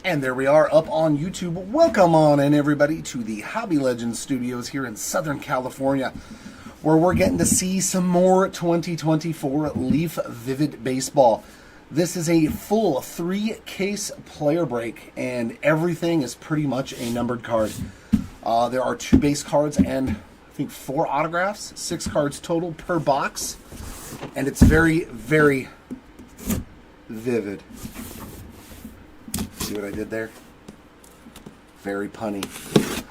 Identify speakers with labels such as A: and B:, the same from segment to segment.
A: And there we are up on YouTube. Welcome on in, everybody, to the Hobby Legends studios here in Southern California, where we're getting to see some more 2024 Leaf Vivid Baseball. This is a full 3-case player break, and everything is pretty much a numbered card. There are 2 base cards and I think 4 autographs, 6 cards total per box, and it's very, very vivid. See what I did there? Very punny.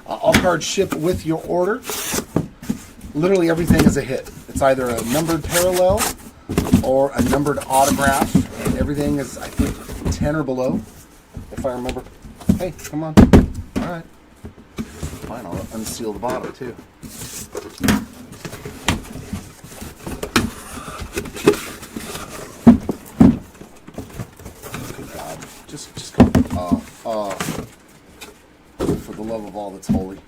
A: All cards ship with your order. Literally everything is a hit. It's either a numbered parallel or a numbered autograph. And everything is, I think, 10 or below, if I remember. Hey, come on. All right. Fine, I'll unseal the bottom, too. Good God. Just go. For the love of all that's holy.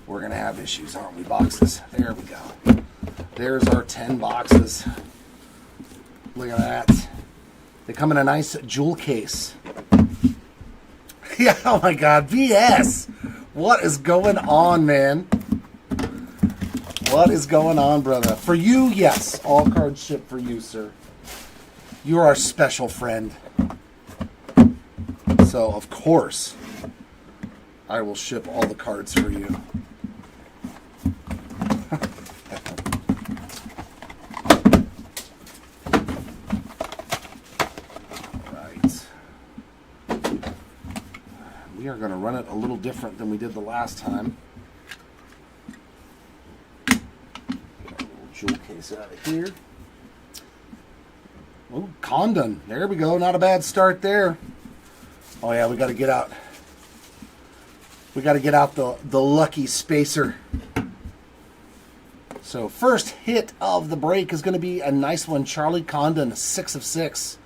A: We're going to have issues, aren't we, boxes? There we go. There's our 10 boxes. Look at that. They come in a nice jewel case. Yeah, oh my God, BS. What is going on, man? What is going on, brother? For you, yes. All cards ship for you, sir. You're our special friend. So, of course, I will ship all the cards for you. Right. We are going to run it a little different than we did the last time. Get our little jewel case out of here. Oh, Condon. There we go. Not a bad start there. Oh yeah, we got to get out. We got to get out the lucky spacer. So first hit of the break is going to be a nice one. Charlie Condon, 6 of 6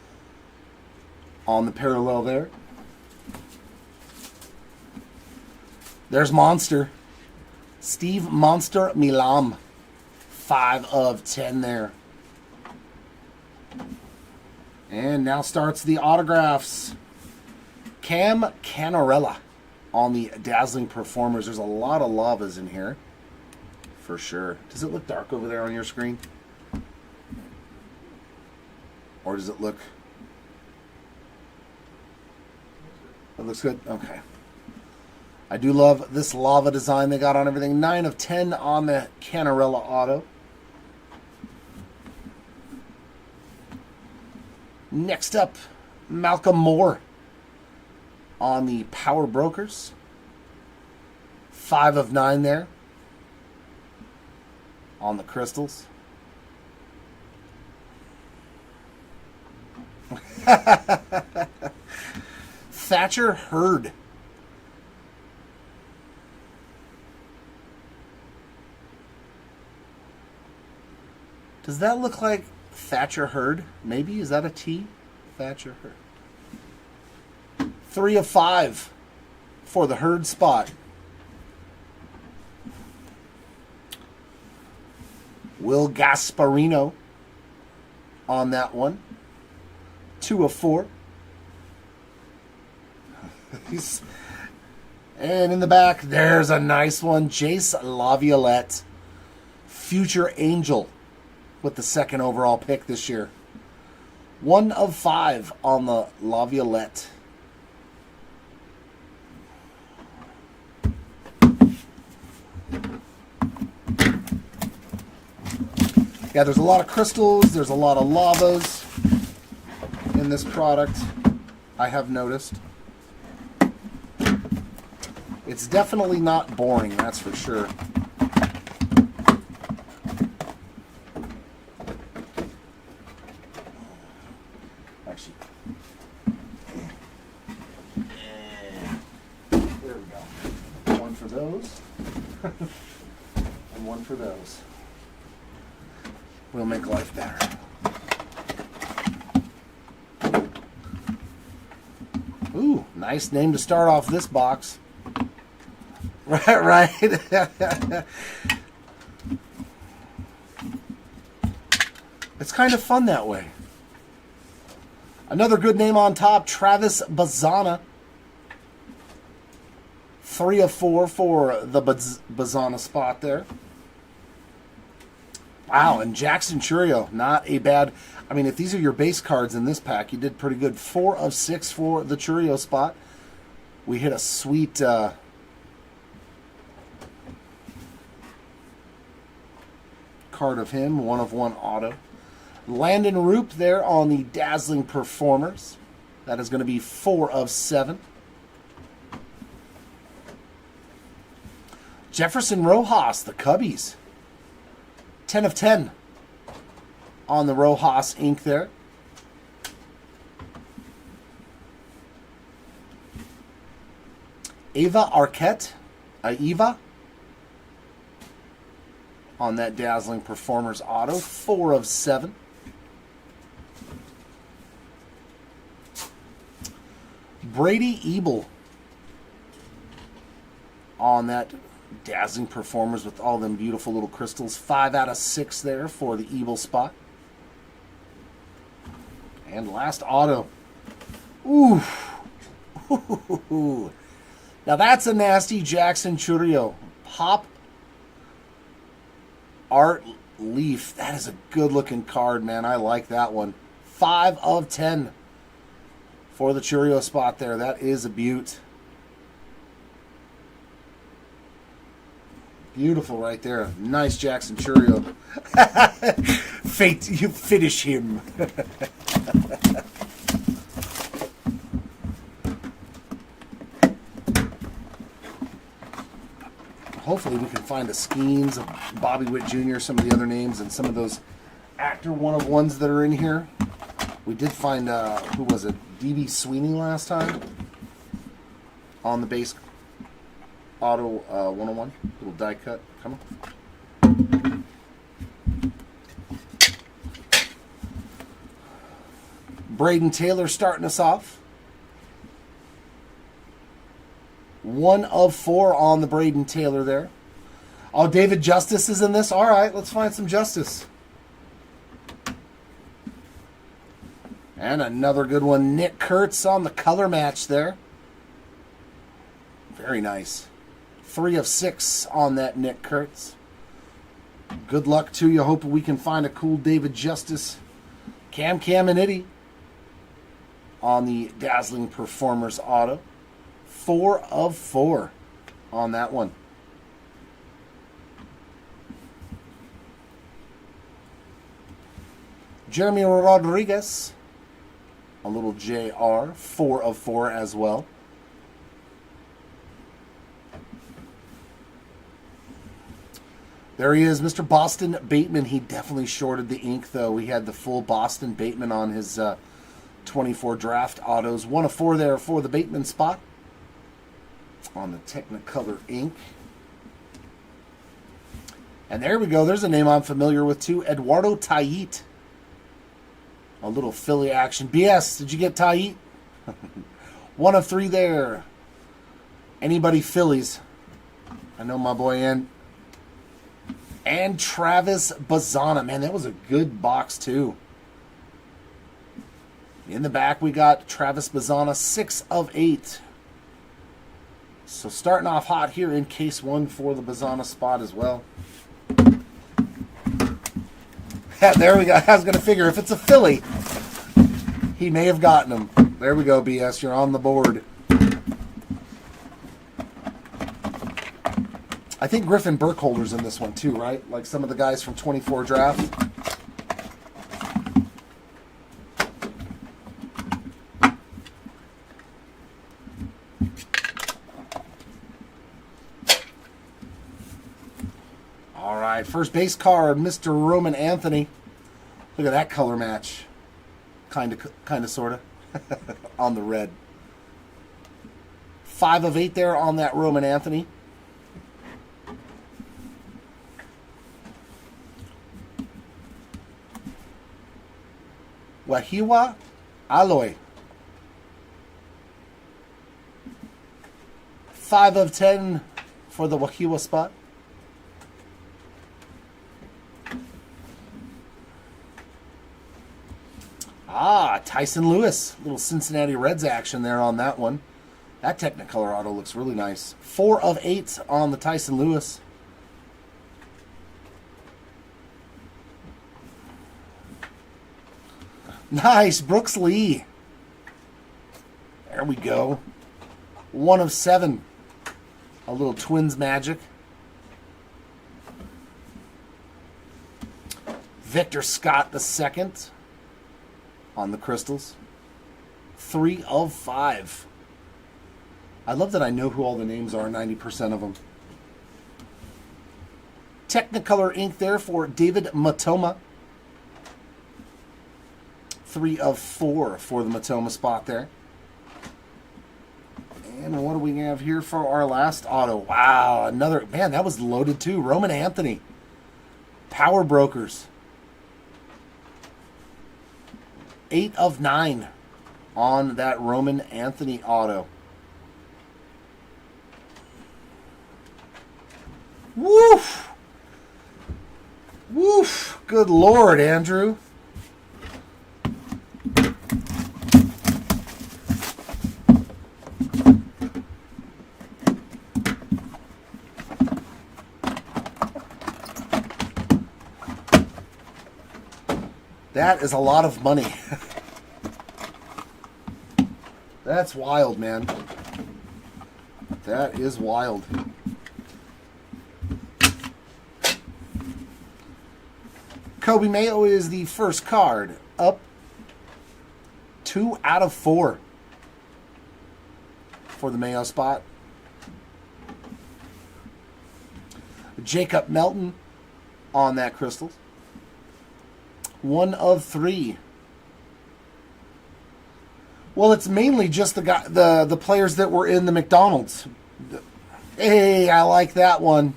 A: on the parallel there. There's Monster. Steve Monster Milam, 5 of 10 there. And now starts the autographs. Cam Canarella on the Dazzling Performers. There's a lot of lavas in here, for sure. Does it look dark over there on your screen? Or does it look... It looks good? Okay. I do love this lava design they got on everything. 9 of 10 on the Canarella auto. Next up, Malcolm Moore on the Power Brokers. 5 of 9 there on the Crystals. Thatcher Hurd. Does that look like Thatcher Hurd? Maybe? Is that a T? Thatcher Hurd. 3 of 5 for the Hurd spot. Will Gasparino on that one. 2 of 4. And in the back, there's a nice one. Jace Laviolette, future Angel, with the 2nd overall pick this year. 1 of 5 on the Laviolette. Yeah, there's a lot of crystals, there's a lot of lavas in this product, I have noticed. It's definitely not boring, that's for sure. Actually, there we go. 1 for those, and 1 for those. We'll make life better. Ooh, nice name to start off this box. Right. It's kind of fun that way. Another good name on top, Travis Bazzana. 3 of 4 for the Bazzana spot there. Wow, and Jackson Churio, not a bad... I mean, if these are your base cards in this pack, you did pretty good. 4 of 6 for the Churio spot. We hit a sweet... card of him, 1 of 1 auto. Landon Roop there on the Dazzling Performers. That is going to be 4 of 7. Jefferson Rojas, the Cubbies. 10 of 10 on the Rojas ink there. Eva Arquette, Eva, on that Dazzling Performers auto, 4 of 7. Brady Ebel on that Dazzling Performers with all them beautiful little crystals. 5 out of 6 there for the Ebel spot. And last auto. Ooh. Now that's a nasty Jackson Churio. Pop Art Leaf. That is a good looking card, man. I like that one. 5 of 10 for the Churio spot there. That is a beaut. Beautiful right there. Nice Jackson Churio. Fate, you finish him. Hopefully we can find the Skeens of Bobby Witt Jr., some of the other names, and some of those actor one-of-ones that are in here. We did find, who was it? D.B. Sweeney last time on the base auto 101. Little die cut. Come on. Braden Taylor starting us off. 1 of 4 on the Braden Taylor there. Oh, David Justice is in this? All right, let's find some Justice. And another good one. Nick Kurtz on the color match there. Very nice. 3 of 6 on that Nick Kurtz. Good luck to you. Hope we can find a cool David Justice. Cam and Itty on the Dazzling Performers auto. 4 of 4 on that one. Jeremy Rodriguez, a little JR, 4 of 4 as well. There he is, Mr. Boston Bateman. He definitely shorted the ink, though. He had the full Boston Bateman on his 24 draft autos. 1 of 4 there for the Bateman spot on the Technicolor ink. And there we go. There's a name I'm familiar with, too. Eduardo Tayit. A little Philly action. BS, did you get Tayit? 1 of 3 there. Anybody Phillies? I know my boy and Travis Bazzana. Man, that was a good box, too. In the back, we got Travis Bazzana, 6 of 8. So starting off hot here in case 1 for the Bazzana spot as well. Yeah, there we go. I was going to figure if it's a Philly, he may have gotten him. There we go, BS. You're on the board. I think Griffin Burkholder's in this one too, right? Like some of the guys from 24 draft. All right, first base card, Mr. Roman Anthony. Look at that color match. Kind of, sort of, on the red. 5 of 8 there on that Roman Anthony. Wahiwa Aloy. 5 of 10 for the Wahiwa spot. Ah, Tyson Lewis. Little Cincinnati Reds action there on that one. That Technicolor auto looks really nice. 4 of 8 on the Tyson Lewis. Nice, Brooks Lee. There we go. 1 of 7. A little Twins magic. Victor Scott II on the crystals. 3 of 5. I love that I know who all the names are, 90% of them. Technicolor ink there for David Matoma. 3 of 4 for the Matoma spot there. And what do we have here for our last auto? Wow, another, man, that was loaded too. Roman Anthony. Power Brokers. 8 of 9 on that Roman Anthony auto. Woof! Woof! Good Lord, Andrew. That is a lot of money. That's wild, man. That is wild. Kobe Mayo is the first card. Up 2 out of 4 for the Mayo spot. Jacob Melton on that crystals. 1 of 3. Well, it's mainly just the players that were in the McDonald's. Hey, I like that one.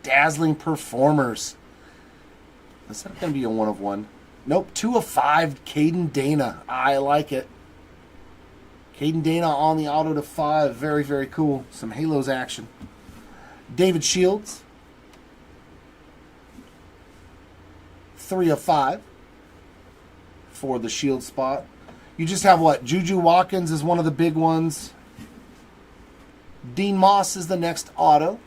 A: Dazzling Performers. Is that going to be a 1 of 1? Nope, 2 of 5. Caden Dana. I like it. Caden Dana on the auto to 5. Very, very cool. Some Halos action. David Shields. 3 of 5 for the Shield spot. You just have what? Juju Watkins is one of the big ones. Dean Moss is the next auto.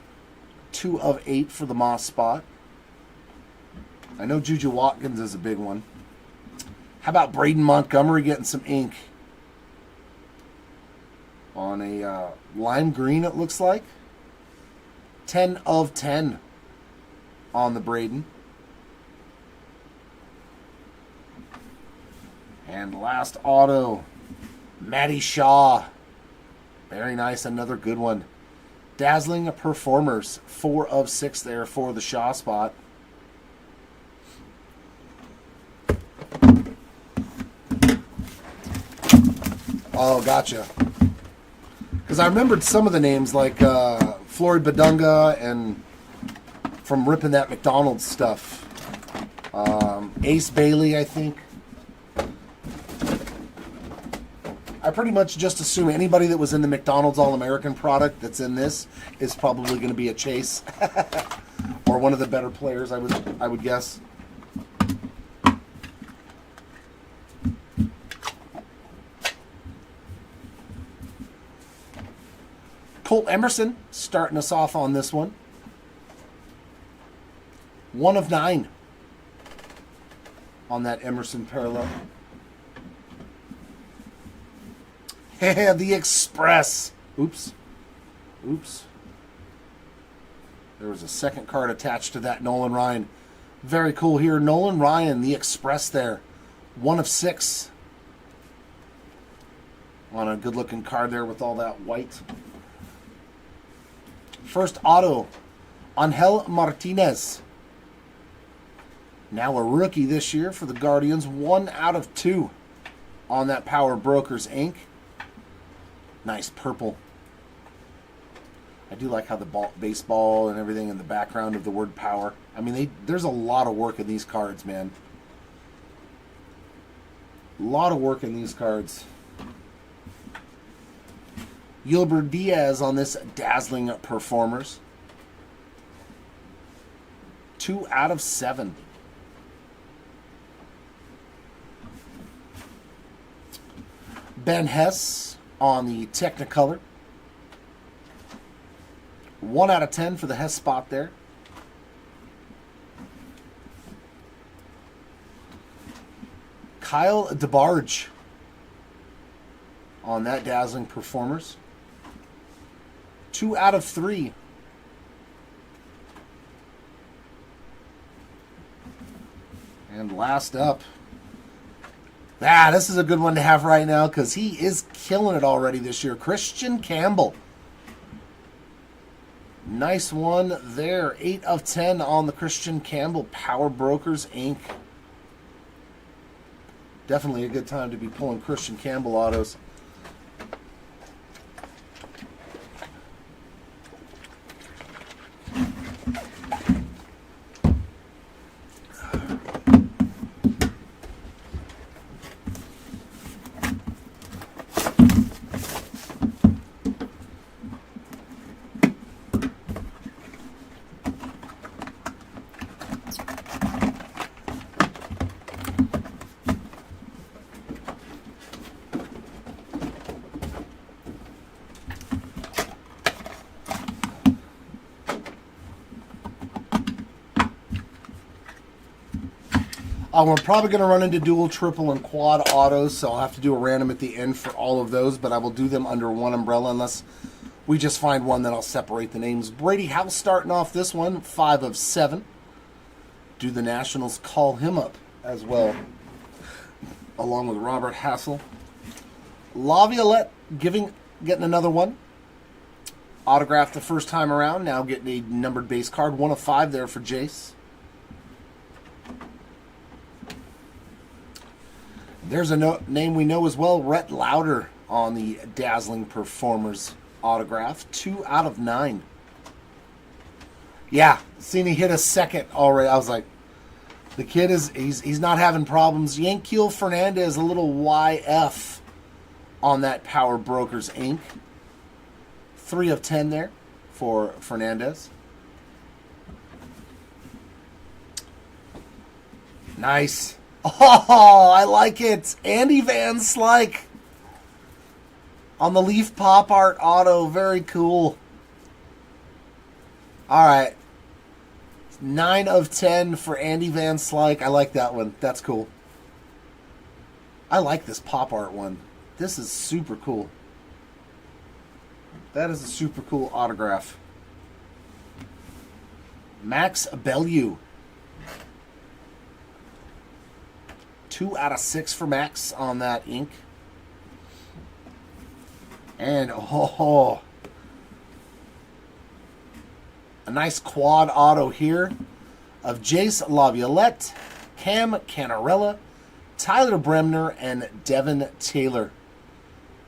A: 2 of 8 for the Moss spot. I know Juju Watkins is a big one. How about Braden Montgomery getting some ink? On a lime green, it looks like. 10 of 10 on the Braden. And last auto, Matty Shaw. Very nice, another good one. Dazzling Performers, 4 of 6 there for the Shaw spot. Oh, gotcha. Because I remembered some of the names like Floyd Badunga and from ripping that McDonald's stuff. Ace Bailey, I think. I pretty much just assume anybody that was in the McDonald's All-American product that's in this is probably going to be a Chase. Or one of the better players, I would guess. Colt Emerson starting us off on this one. 1 of 9 on that Emerson parallel. The Express. Oops. There was a second card attached to that Nolan Ryan. Very cool here. Nolan Ryan, the Express there. 1 of 6. On a good looking card there with all that white. First auto, Angel Martinez. Now a rookie this year for the Guardians. 1 out of 2 on that Power Brokers ink. Nice purple. I do like how the baseball and everything in the background of the word power. I mean, there's a lot of work in these cards, man. A lot of work in these cards. Yilbert Diaz on this Dazzling Performers. 2 out of 7. Ben Hess on the Technicolor. 1 out of 10 for the Hess spot there. Kyle DeBarge on that Dazzling Performers. 2 out of 3. And last up, this is a good one to have right now because he is killing it already this year. Christian Campbell. Nice one there. 8 of 10 on the Christian Campbell Power Brokers Inc. Definitely a good time to be pulling Christian Campbell autos. We're probably going to run into dual, triple, and quad autos, so I'll have to do a random at the end for all of those, but I will do them under one umbrella unless we just find one that I'll separate the names. Brady House starting off this one, 5 of 7. Do the Nationals call him up as well, along with Robert Hassel. Laviolette getting another one. Autographed the first time around, now getting a numbered base card. 1 of 5 there for Jace. There's a name we know as well, Rhett Lauder on the Dazzling Performers autograph. 2 out of 9. Yeah, seen he hit a second already. I was like, the kid he's not having problems. Yankiel Fernandez, a little YF on that Power Brokers Inc. 3 of 10 there for Fernandez. Nice. Oh, I like it. Andy Van Slyke on the Leaf Pop Art Auto. Very cool. All right. 9 of 10 for Andy Van Slyke. I like that one. That's cool. I like this Pop Art one. This is super cool. That is a super cool autograph. Max Bellew. 2 out of 6 for Max on that ink. And a nice quad auto here of Jace Laviolette, Cam Canarella, Tyler Bremner, and Devin Taylor.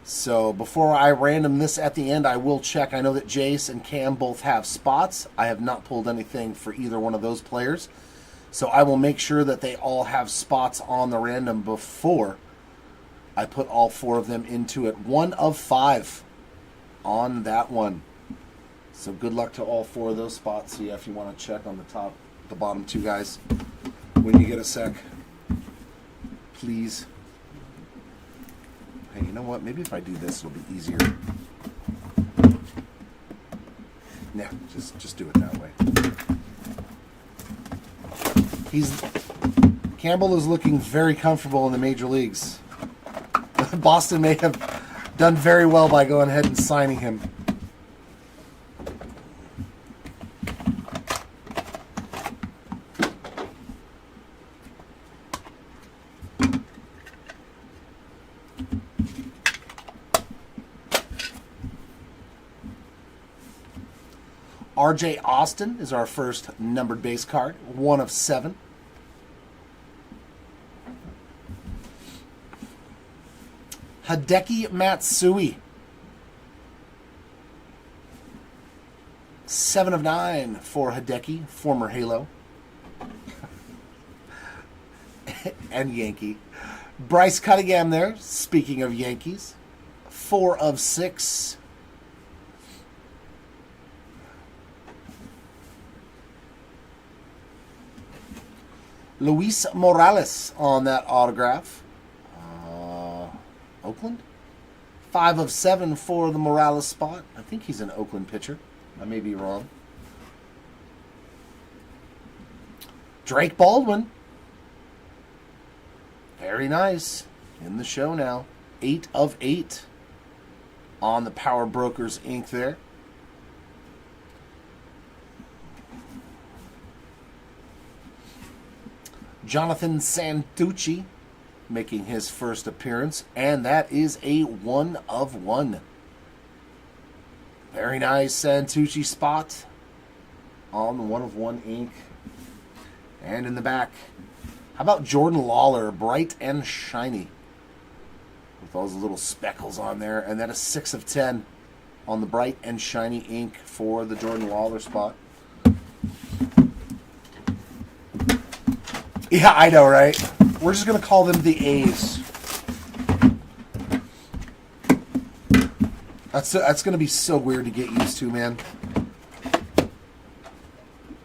A: So before I random this at the end, I will check. I know that Jace and Cam both have spots. I have not pulled anything for either one of those players. So I will make sure that they all have spots on the random before I put all 4 of them into it. 1 of 5 on that one. So good luck to all 4 of those spots. See if you want to check on the bottom 2 guys when you get a sec. Please. Hey, you know what? Maybe if I do this, it'll be easier. Yeah, just do it that way. Campbell is looking very comfortable in the major leagues. Boston may have done very well by going ahead and signing him. RJ Austin is our first numbered base card. 1 of 7. Hideki Matsui. 7 of 9 for Hideki, former Halo. And Yankee. Bryce Cunningham there, speaking of Yankees. 4 of 6. Luis Morales on that autograph. Oakland? 5 of 7 for the Morales spot. I think he's an Oakland pitcher. I may be wrong. Drake Baldwin. Very nice. In the show now. 8 of 8 on the Power Brokers ink there. Jonathan Santucci making his first appearance, and that is a 1 of 1. Very nice Santucci spot on the 1 of 1 ink. And in the back, how about Jordan Lawler, bright and shiny, with those little speckles on there, and that is 6 of 10 on the bright and shiny ink for the Jordan Lawler spot. Yeah, I know, right? We're just going to call them the A's. That's going to be so weird to get used to, man.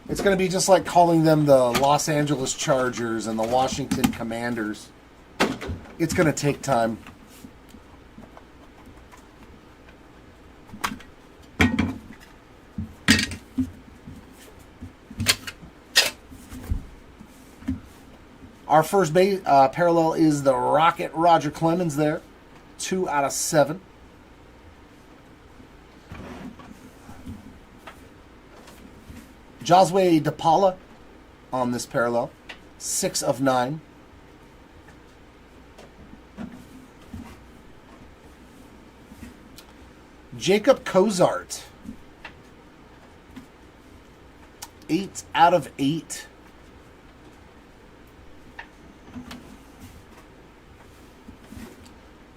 A: It's going to be just like calling them the Los Angeles Chargers and the Washington Commanders. It's going to take time. Our first parallel is the Rocket Roger Clemens there. 2 out of 7. Josue DePaula on this parallel. 6 of 9. Jacob Cozart. 8 out of 8.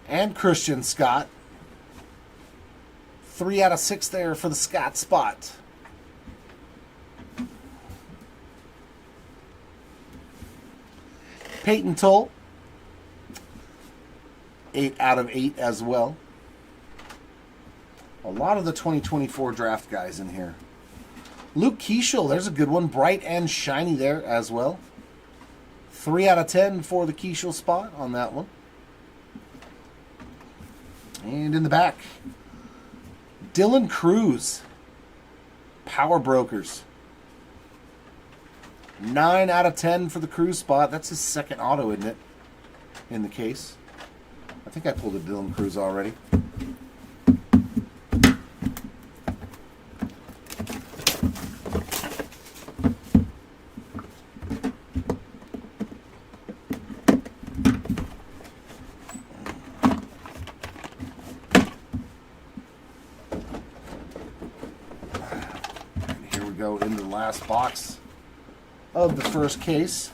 A: And Christian Scott. 3 out of 6 there for the Scott spot. Peyton Tull. 8 out of 8 as well. A lot of the 2024 draft guys in here. Luke Keeschel, there's a good one. Bright and shiny there as well. 3 out of 10 for the Keeschel spot on that one. And in the back, Dylan Cruz, Power Brokers. 9 out of 10 for the Cruz spot. That's his second auto, isn't it? In the case. I think I pulled a Dylan Cruz already. Go into the last box of the first case.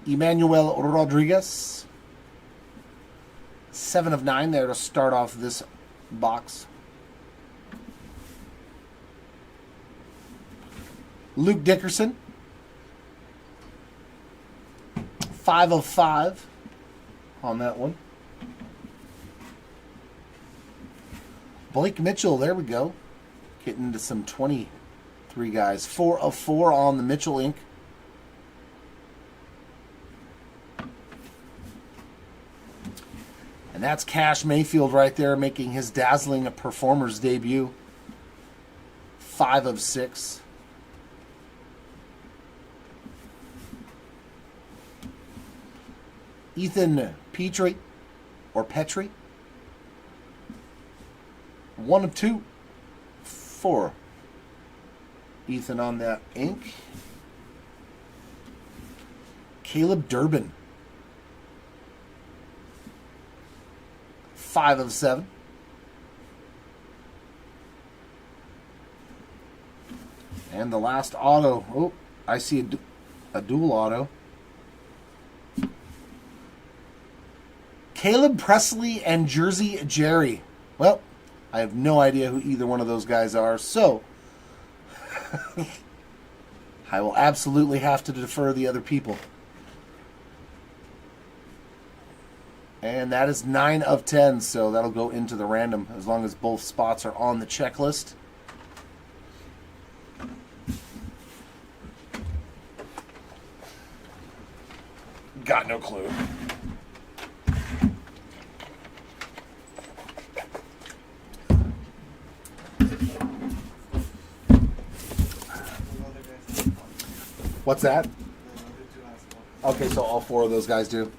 A: Emmanuel Rodriguez. 7 of 9 there to start off this box. Luke Dickerson. 5 of 5 on that one. Blake Mitchell, there we go. Getting into some 23 guys. 4 of 4 on the Mitchell ink. And that's Cash Mayfield right there making his dazzling performer's debut. 5 of 6. Ethan Petrie, or Petrie. 1 of 2 for Ethan on that ink. Caleb Durbin. 5 of 7. And the last auto. Oh, I see a dual auto. Caleb Presley and Jersey Jerry. Well, I have no idea who either one of those guys are, so I will absolutely have to defer the other people. And that is 9 of 10, so that'll go into the random as long as both spots are on the checklist. Got no clue. What's that? Okay, so all 4 of those guys do.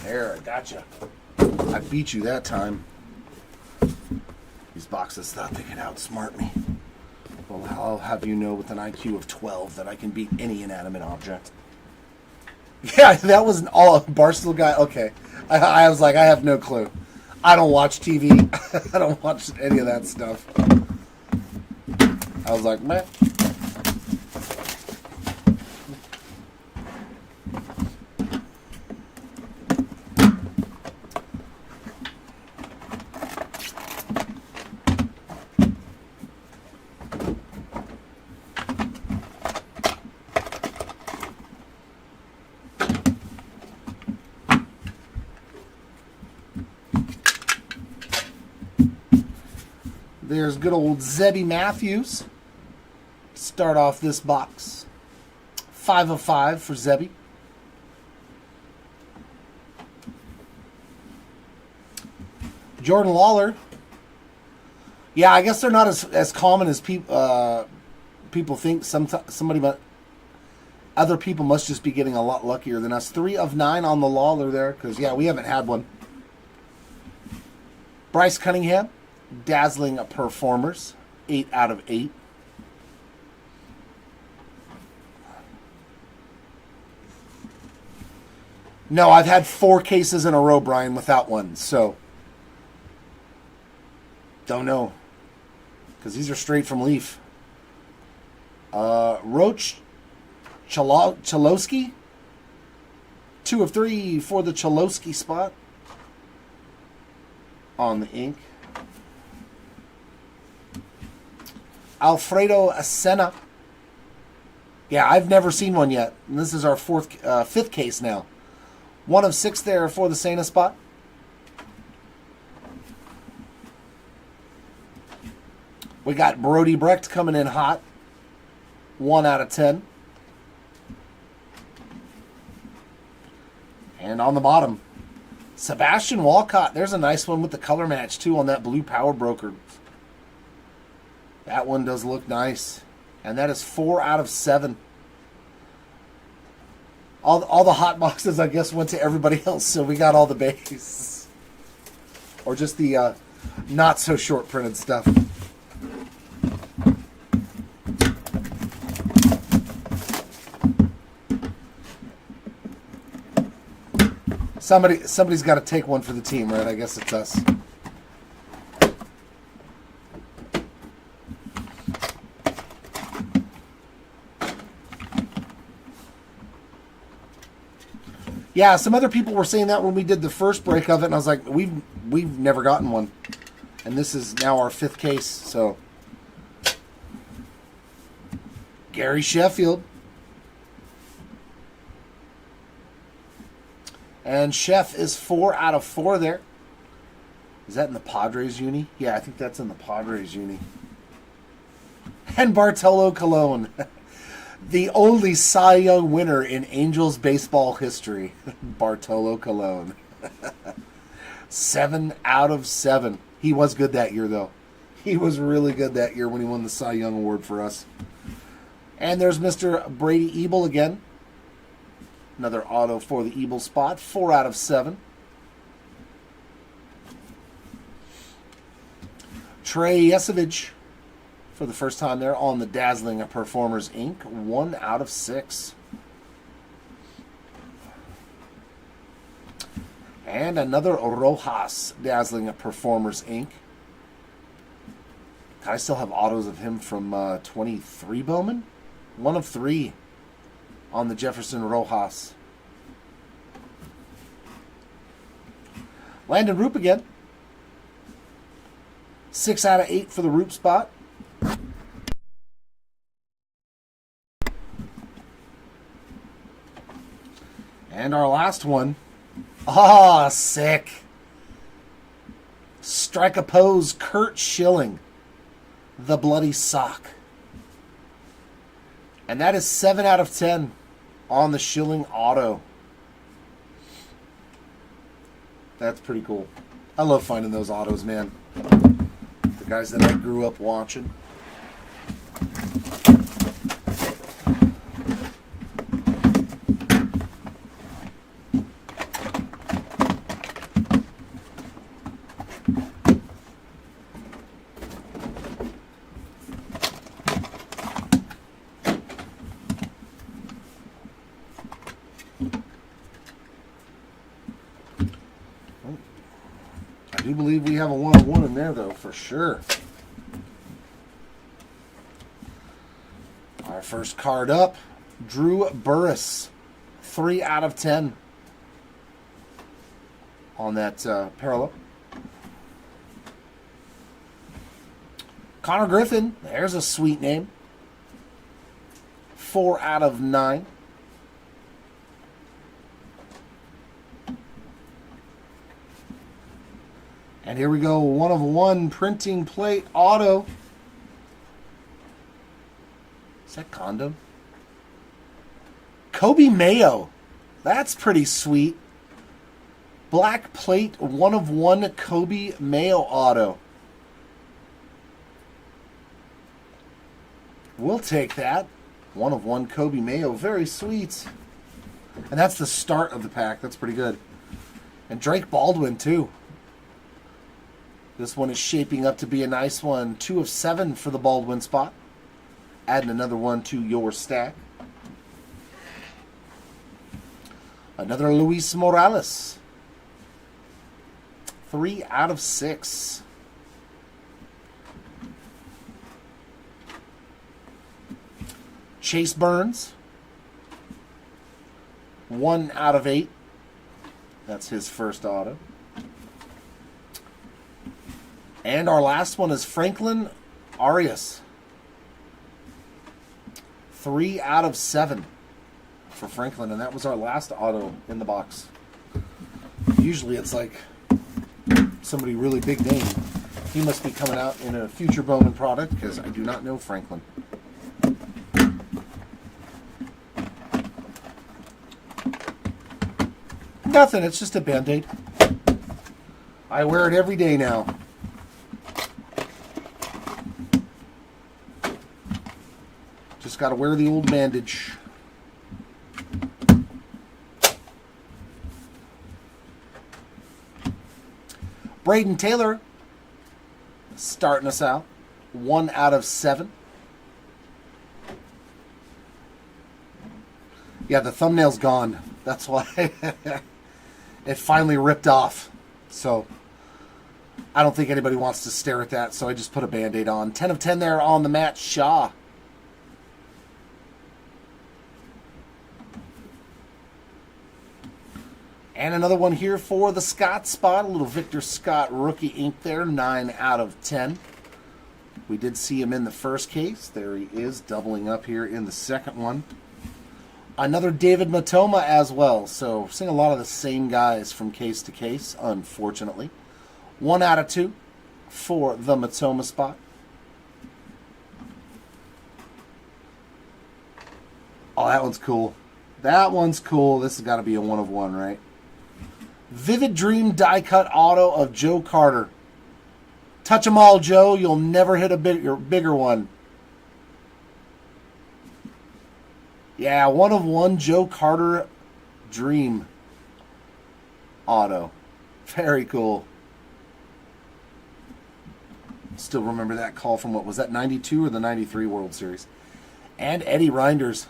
A: There, I gotcha. I beat you that time. These boxes thought they could outsmart me. Well, I'll have you know with an IQ of 12 that I can beat any inanimate object. Yeah, that was an all Barstool guy. Okay. I was like, I have no clue. I don't watch TV. I don't watch any of that stuff. I was like, meh. There's good old Zebby Matthews. Start off this box. 5 of 5 for Zebby. Jordan Lawler. Yeah, I guess they're not as common as people think. Other people must just be getting a lot luckier than us. 3 of 9 on the Lawler there, because yeah, we haven't had one. Bryce Cunningham. Dazzling performers, 8 out of 8. No, I've had 4 cases in a row, Brian, without one, so don't know, because these are straight from Leaf. Roach Chalowski, 2 of 3 for the Chalowski spot on the ink. Alfredo Acena. Yeah, I've never seen one yet. And this is our 5th case now. 1 of 6 there for the Sena spot. We got Brody Brecht coming in hot. 1 out of 10. And on the bottom, Sebastian Walcott. There's a nice one with the color match, too, on that blue Power Broker. That one does look nice. And that is 4 out of 7. All the hot boxes, I guess, went to everybody else, so we got all the base. Or just the not-so-short printed stuff. Somebody's got to take one for the team, right? I guess it's us. Yeah, some other people were saying that when we did the first break of it, and I was like, we've never gotten one. And this is now our 5th case, so. Gary Sheffield. And Chef is 4 out of 4 there. Is that in the Padres uni? Yeah, I think that's in the Padres uni. And Bartolo Colon. The only Cy Young winner in Angels baseball history, Bartolo Colon. 7 out of 7. He was good that year, though. He was really good that year when he won the Cy Young Award for us. And there's Mr. Brady Ebel again. Another auto for the Ebel spot. 4 out of 7. Trey Yesevich. For the first time there on the Dazzling Performers Inc. 1 out of 6. And another Rojas Dazzling Performers Inc. I still have autos of him from 23 Bowman. 1 of 3 on the Jefferson Rojas. Landon Roop again. 6 out of 8 for the Roop spot. And our last one. Ah, sick. Strike a pose, Kurt Schilling. The Bloody Sock. And that is 7 out of 10 on the Schilling auto. That's pretty cool. I love finding those autos, man. The guys that I grew up watching. I do believe we have a 1-of-1 in there, though, for sure. Our first card up, Drew Burress, 3 out of 10 on that parallel. Connor Griffin, there's a sweet name, 4 out of 9. And here we go, 1-of-1 printing plate auto. Is that Condom? Kobe Mayo. That's pretty sweet. Black plate, 1-of-1 Kobe Mayo auto. We'll take that. 1-of-1 Kobe Mayo. Very sweet. And that's the start of the pack. That's pretty good. And Drake Baldwin, too. This one is shaping up to be a nice one. 2 of 7 for the Baldwin spot. Adding another one to your stack. Another Luis Morales. 3 out of 6. Chase Burns. 1 out of 8. That's his first auto. And our last one is Franklin Arias. 3 out of 7 for Franklin. And that was our last auto in the box. Usually it's like somebody really big name. He must be coming out in a future Bowman product because I do not know Franklin. Nothing. It's just a Band-Aid. I wear it every day now. Just got to wear the old bandage. Braden Taylor starting us out. 1 out of 7. Yeah, the thumbnail's gone. That's why it finally ripped off. So I don't think anybody wants to stare at that, so I just put a Band-Aid on. 10 of 10 there on the Matt Shaw. And another one here for the Scott spot. A little Victor Scott rookie ink there. 9 out of 10. We did see him in the first case. There he is, doubling up here in the second one. Another David Matoma as well. So seeing a lot of the same guys from case to case, unfortunately. 1 out of 2 for the Matoma spot. Oh, that one's cool. That one's cool. This has got to be a 1-of-1, right? Vivid Dream die cut auto of Joe Carter. Touch 'em all, Joe. You'll never hit a bigger one. Yeah, 1-of-1 Joe Carter Dream auto. Very cool. Still remember that call from, what was that, 92 or the 93 World Series? And Eddie Reinders.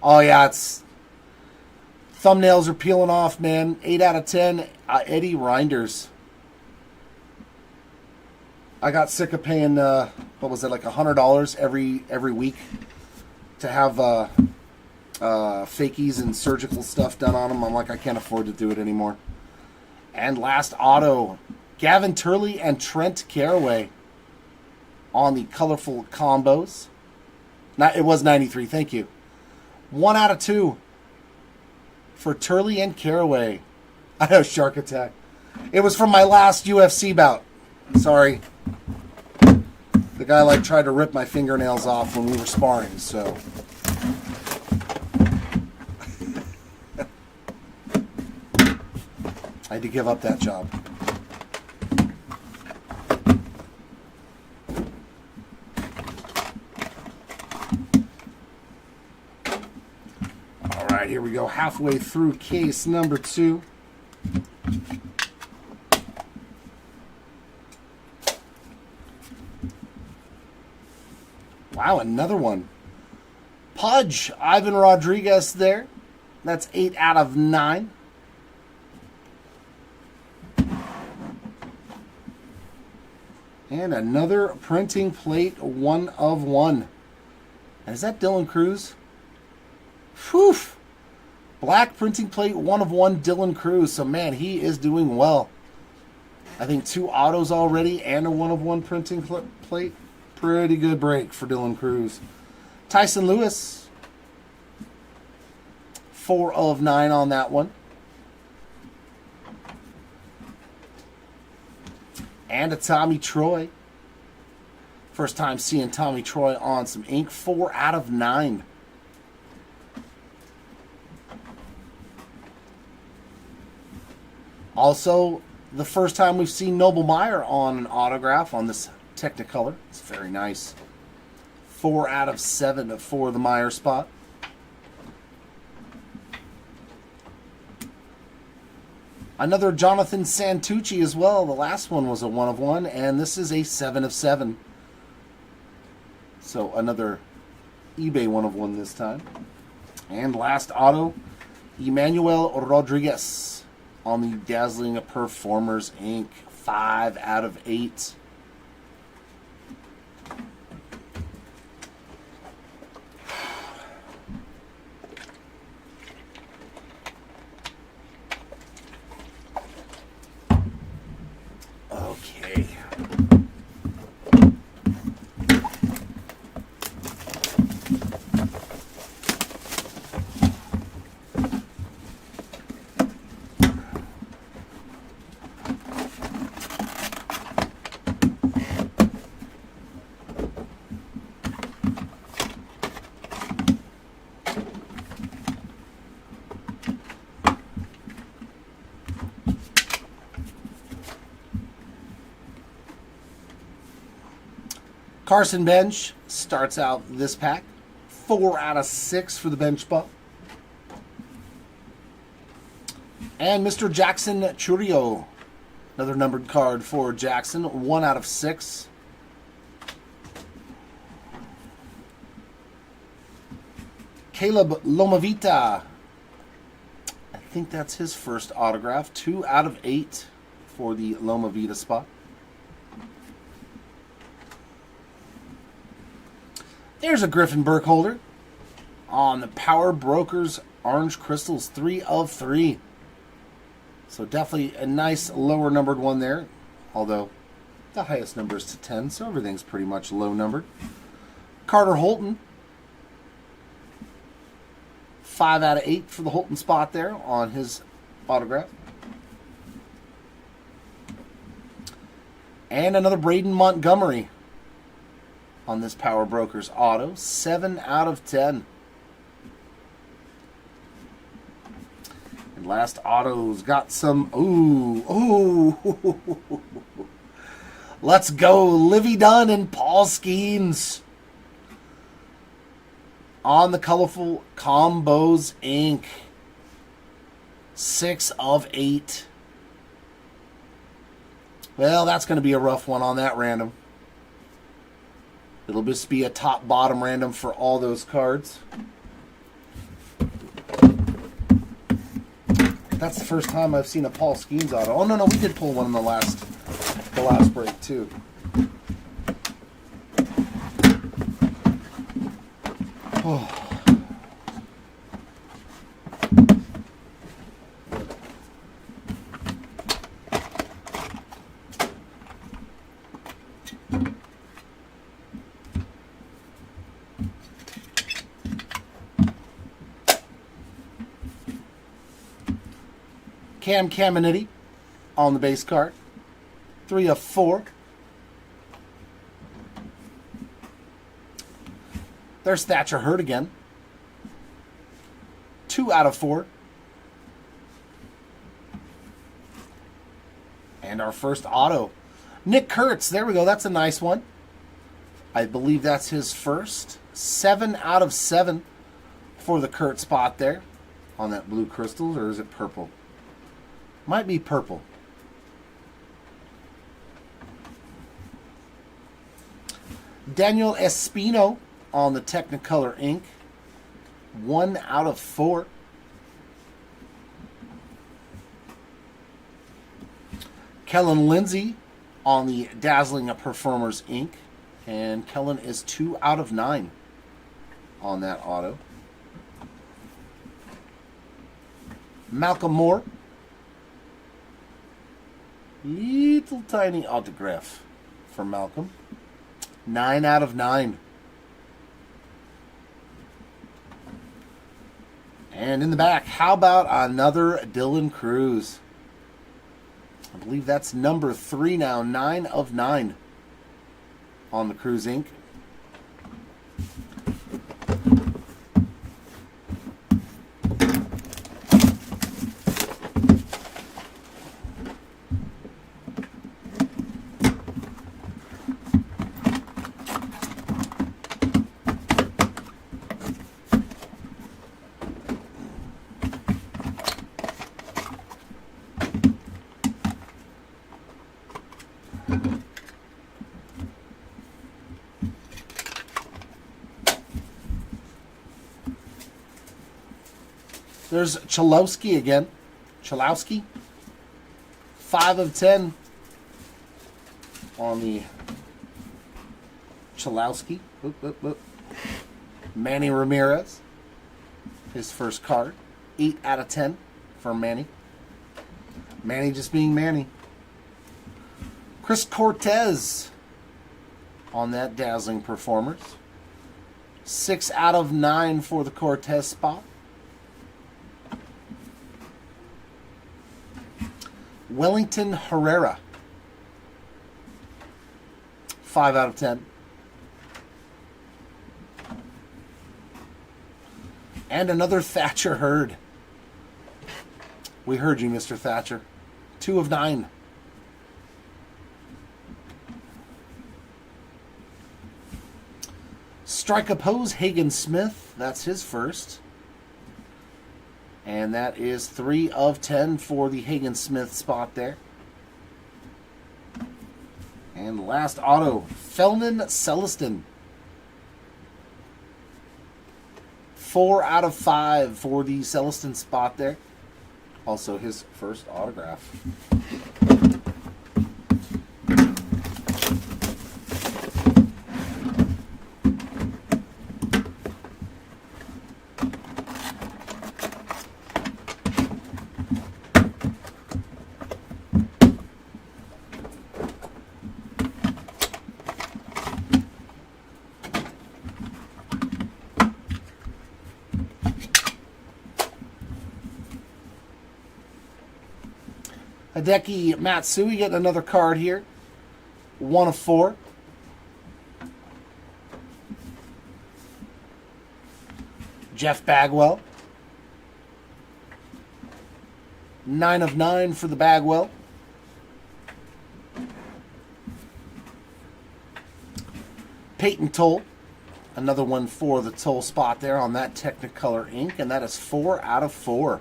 A: Oh, yeah, it's... Thumbnails are peeling off, man. 8 out of 10. Eddie Reinders. I got sick of paying, what was it, like $100 every week to have fakies and surgical stuff done on them. I'm like, I can't afford to do it anymore. And last auto, Gavin Turley and Trent Caraway on the colorful combos. It was 93, thank you. 1 out of 2. for Turley and Caraway. I know, Shark Attack. It was from my last UFC bout. Sorry. The guy like tried to rip my fingernails off when we were sparring, so. I had to give up that job. All right, here we go. Halfway through case number 2. Wow, another one. Pudge, Ivan Rodriguez there. That's 8 out of 9. And another printing plate, 1 of 1. And is that Dylan Cruz? Whew! Black printing plate, 1 of 1, Dylan Cruz. So, man, he is doing well. I think 2 autos already and a 1 of 1 printing plate. Pretty good break for Dylan Cruz. Tyson Lewis, 4 of 9 on that one. And a Tommy Troy. First time seeing Tommy Troy on some ink. 4 out of 9. Also, the first time we've seen Noble Meyer on an autograph on this Technicolor. It's very nice. 4 out of 7 for the Meyer spot. Another Jonathan Santucci as well. The last one was a 1 of 1, and this is a 7 of 7. So another eBay 1 of 1 this time. And last auto, Emmanuel Rodriguez on the Dazzling Performers ink. 5 out of 8. Okay. Carson Bench starts out this pack. 4 out of 6 for the bench spot. And Mr. Jackson Churio. Another numbered card for Jackson. 1 out of 6. Caleb Lomavita. I think that's his first autograph. 2 out of 8 for the Lomavita spot. There's a Griffin Burkholder on the Power Brokers Orange Crystals, 3 of 3. So definitely a nice lower numbered one there. Although the highest number is to 10, so everything's pretty much low numbered. Carter Holton. 5 out of 8 for the Holton spot there on his autograph. And another Braden Montgomery on this Power Brokers auto. 7 out of 10. And last auto's got some, ooh. Let's go, Livy Dunn and Paul Skeens on the Colorful Combos ink. 6 of 8. Well, that's going to be a rough one on that random. It'll just be a top-bottom random for all those cards. That's the first time I've seen a Paul Skeens auto. Oh, no, we did pull one in the last break, too. Oh. Cam Caminiti on the base card. 3 of 4. There's Thatcher Hurd again. 2 out of 4. And our first auto. Nick Kurtz. There we go. That's a nice one. I believe that's his first. 7 out of 7 for the Kurt spot there on that blue crystal. Or is it purple? Might be purple. Daniel Espino on the Technicolor ink. 1 out of 4. Kellen Lindsay on the Dazzling Performers ink. And Kellen is 2 out of 9 on that auto. Malcolm Moore. Little tiny autograph for Malcolm. 9 out of 9. And in the back, how about another Dylan Cruz? I believe that's number 3 now. 9 of 9 on the Cruz ink. There's Chalowski again. Chalowski. 5 of 10 on the Chalowski. Manny Ramirez. His first card. 8 out of 10 for Manny. Manny just being Manny. Chris Cortez on that Dazzling Performers. 6 out of 9 for the Cortez spot. Wellington Herrera. 5 out of 10. And another Thatcher Hurd. We heard you, Mr. Thatcher. 2 of 9. Strike a pose, Hagen Smith. That's his first. And that is 3 of 10 for the Hagen Smith spot there. And last auto, Felman Celestin. 4 out of 5 for the Celestin spot there. Also his first autograph. Hideki Matsui getting another card here. 1 of 4. Jeff Bagwell. 9 of 9 for the Bagwell. Peyton Toll. Another one for the Toll spot there on that Technicolor ink. And that is 4 out of 4.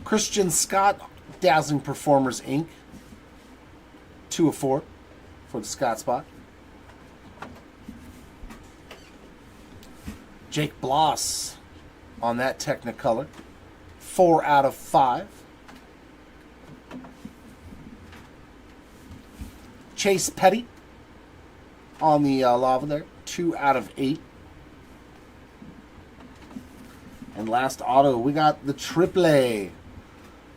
A: Christian Scott, Dazzling Performers ink. 2 of 4 for the Scott spot. Jake Bloss on that Technicolor. 4 out of 5. Chase Petty on the lava there. 2 out of 8. And last auto, we got the Triple.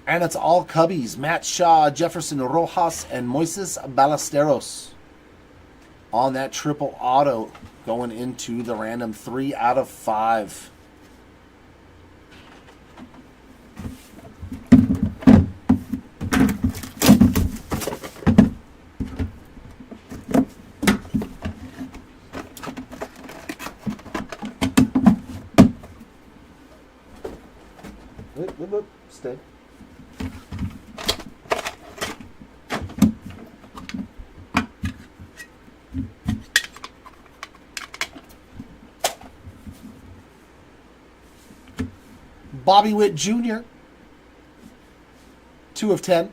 A: And it's all Cubbies. Matt Shaw, Jefferson Rojas, and Moises Ballesteros on that triple auto going into the random 3 out of 5. Stay. Bobby Witt Jr., 2 of 10.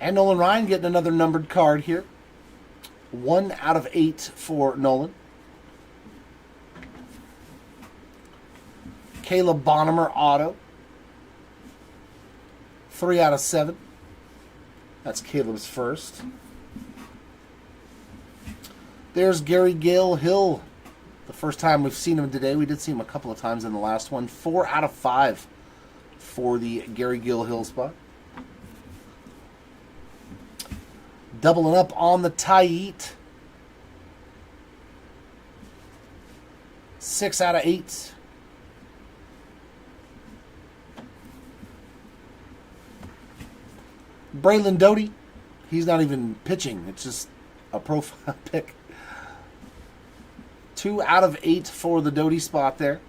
A: And Nolan Ryan getting another numbered card here. 1 out of 8 for Nolan. Caleb Bonham auto. 3 out of 7. That's Caleb's first. There's Gary Hill. The first time we've seen him today. We did see him a couple of times in the last one. 4 out of 5 for the Gary Hill spot. Doubling up on the Taiit. 6 out of 8. Braylon Doty. He's not even pitching. It's just a profile pick. 2 out of 8 for the Doty spot there.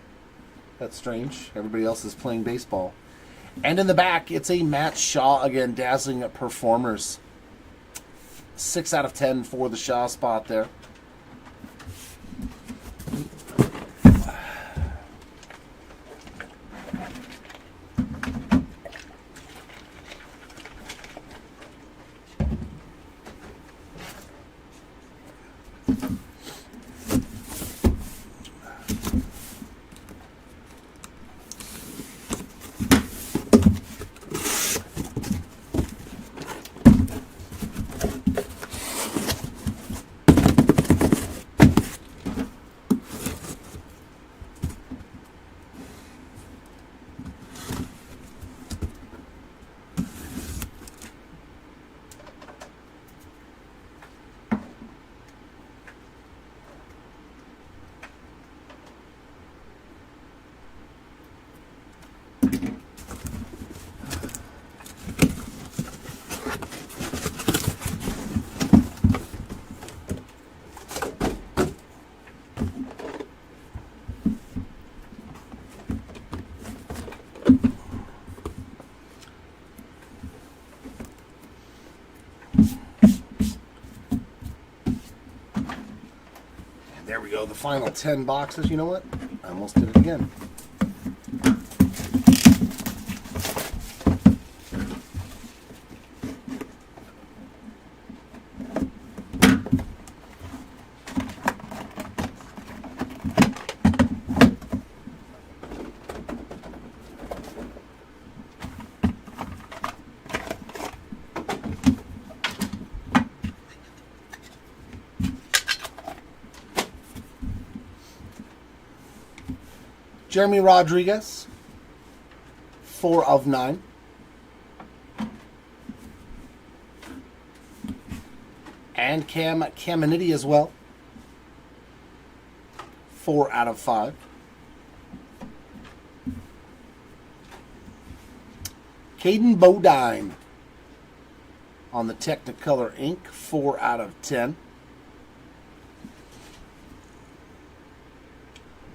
A: That's strange. Everybody else is playing baseball. And in the back, it's a Matt Shaw again. Dazzling performers. 6 out of 10 for the Shaw spot there. There we go, the final 10 boxes. You know what? I almost did it again. Jeremy Rodriguez, 4 of 9. And Cam Caminiti as well, 4 out of 5. Caden Bodine on the Technicolor ink, 4 out of 10.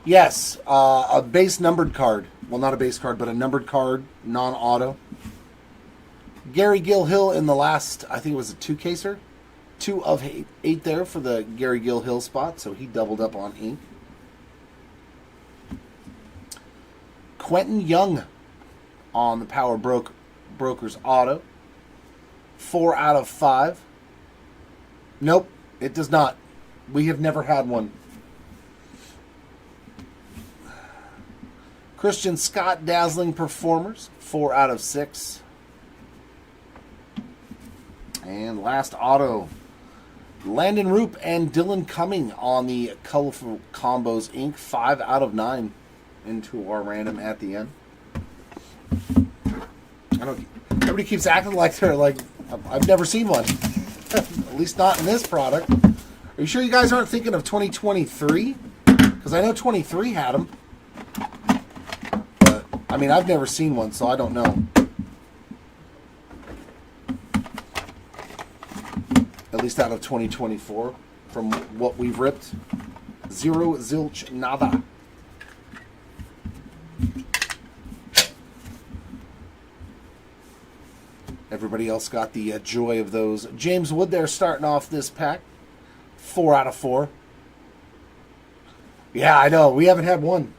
A: Yes, a base numbered card. Well, not a base card, but a numbered card, non-auto. Gary Hill in the last, I think it was a 2-caser. 2 of 8 there for the Gary Hill spot, so he doubled up on ink. Quentin Young on the Power Brokers auto. 4 out of 5. Nope, it does not. We have never had one. Christian Scott, Dazzling Performers, 4 out of 6. And last auto, Landon Roop and Dylan Cumming on the Colorful Combos ink, 5 out of 9 into our random at the end. I don't. Everybody keeps acting like they're like I've never seen one. At least not in this product. Are you sure you guys aren't thinking of 2023? Because I know 23 had them. But, I mean, I've never seen one, so I don't know. At least out of 2024, from what we've ripped. Zero, zilch, nada. Everybody else got the joy of those. James Wood there starting off this pack. 4 out of 4. Yeah, I know. We haven't had one.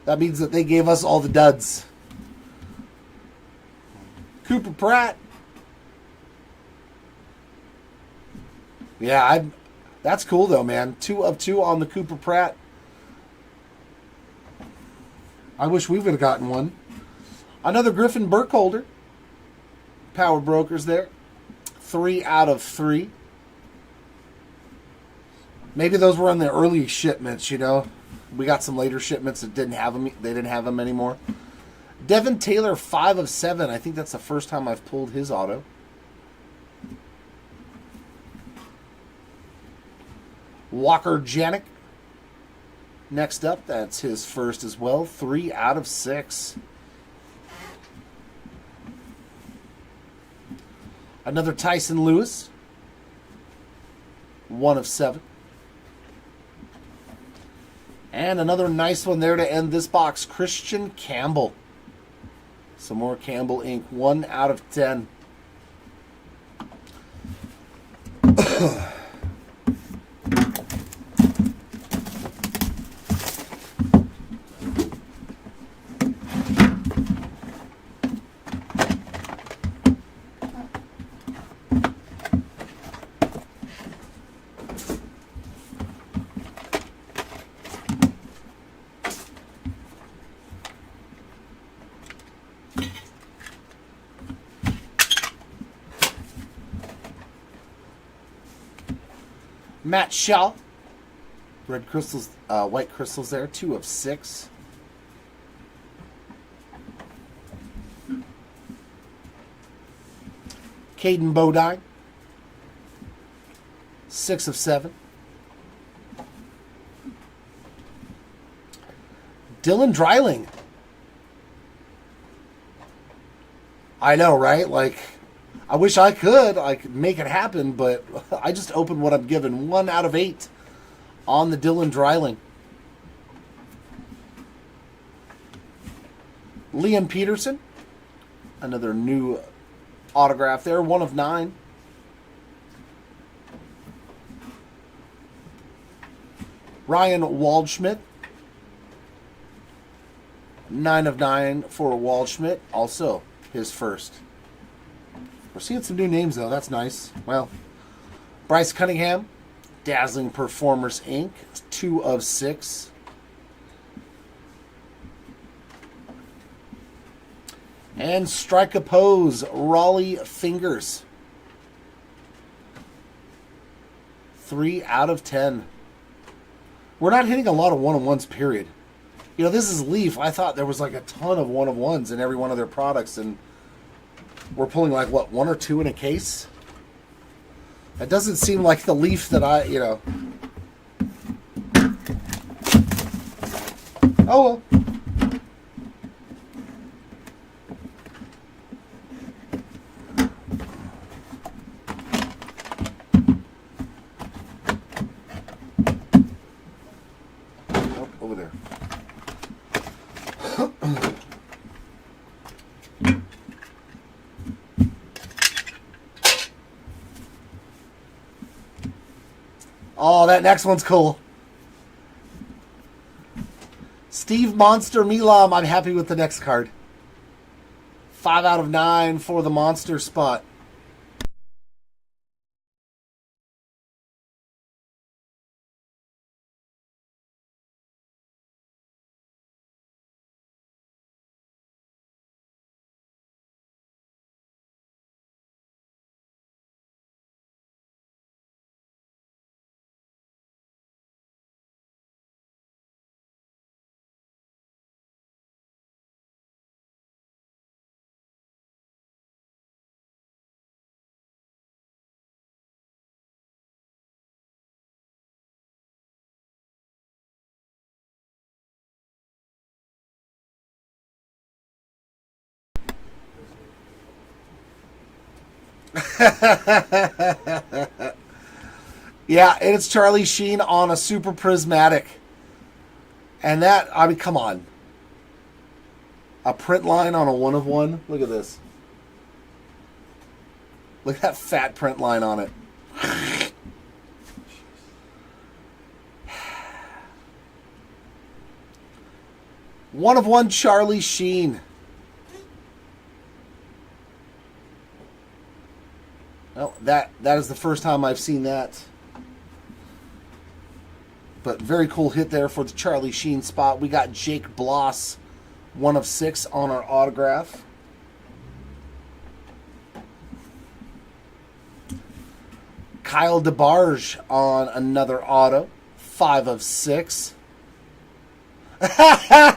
A: That means that they gave us all the duds. Cooper Pratt. Yeah, that's cool though, man. 2 of 2 on the Cooper Pratt. I wish we would have gotten one. Another Griffin Burkholder. Power Brokers there. 3 out of 3. Maybe those were on the early shipments, you know. We got some later shipments that didn't have them. They didn't have them anymore. Devin Taylor, 5 of 7. I think that's the first time I've pulled his auto. Walker Janik. Next up, that's his first as well. 3 out of 6. Another Tyson Lewis. 1 of 7. And another nice one there to end this box. Christian Campbell. Some more Campbell ink. 1 out of 10. Matt Shaw. Red crystals, white crystals there. 2 of 6. Caden Bodine. 6 of 7. Dylan Dreiling. I know, right? Like, I wish I could make it happen, but I just opened what I'm given. 1 out of 8 on the Dylan Dreiling. Liam Peterson. Another new autograph there. 1 of 9. Ryan Waldschmidt. 9 of 9 for Waldschmidt. Also his first. We're seeing some new names, though. That's nice. Well, Bryce Cunningham, Dazzling Performers, Inc., 2 of 6. And Strike a Pose, Raleigh Fingers, 3 out of 10. We're not hitting a lot of one-of-ones, period. You know, this is Leaf. I thought there was like a ton of one-of-ones in every one of their products, and we're pulling like, what, 1 or 2 in a case? That doesn't seem like the Leaf that I, you know. Oh, well. Oh, over there. Oh, that next one's cool. Steve Monster Milam. I'm happy with the next card. 5 out of 9 for the Monster spot. Yeah, and it's Charlie Sheen on a super prismatic. And that, I mean, come on. A print line on a 1 of 1. Look at this. Look at that fat print line on it. 1 of 1 Charlie Sheen. Well, that is the first time I've seen that. But very cool hit there for the Charlie Sheen spot. We got Jake Bloss, 1 of 6 on our autograph. Kyle DeBarge on another auto, 5 of 6.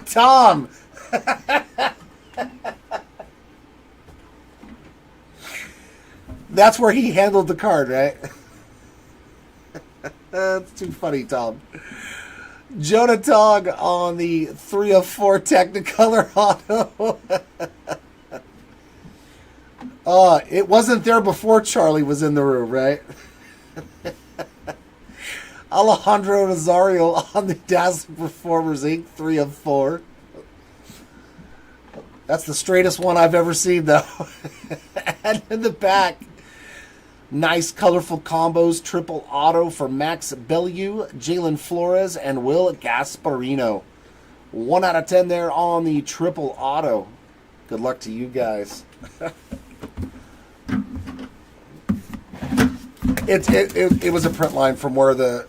A: Tom! That's where he handled the card, right? That's too funny, Tom. Jonah Tong on the 3 of 4 Technicolor auto. It wasn't there before Charlie was in the room, right? Alejandro Rosario on the Dazzling Performers Inc. 3 of 4. That's the straightest one I've ever seen, though. And in the back, nice colorful combos, triple auto for Max Bellew, Jalen Flores, and Will Gasparino. 1 out of 10 there on the triple auto. Good luck to you guys. It was a print line from where the...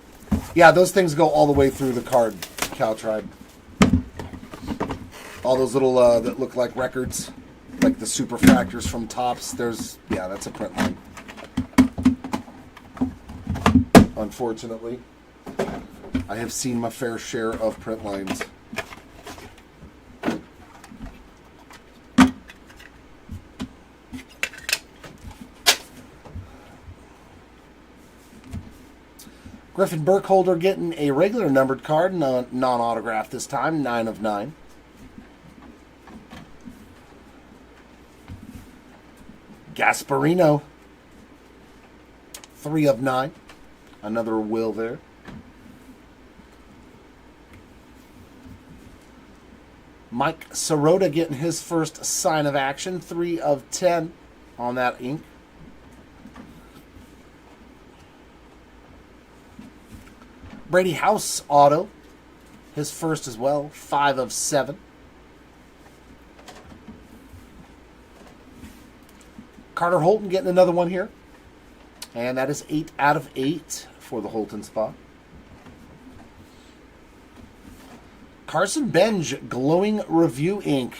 A: Yeah, those things go all the way through the card, Cow Tribe. All those little that look like records, like the super factors from Topps. Yeah, that's a print line. Unfortunately, I have seen my fair share of print lines. Griffin Burkholder getting a regular numbered card, non-autograph this time, 9 of 9. Gasparino, 3 of 9. Another Will there. Mike Sirota getting his first sign of action, 3 of 10 on that ink. Brady House auto, his first as well, 5 of 7. Carter Holton getting another one here. And that is 8 out of 8 for the Holton spot. Carson Benj, Glowing Review ink.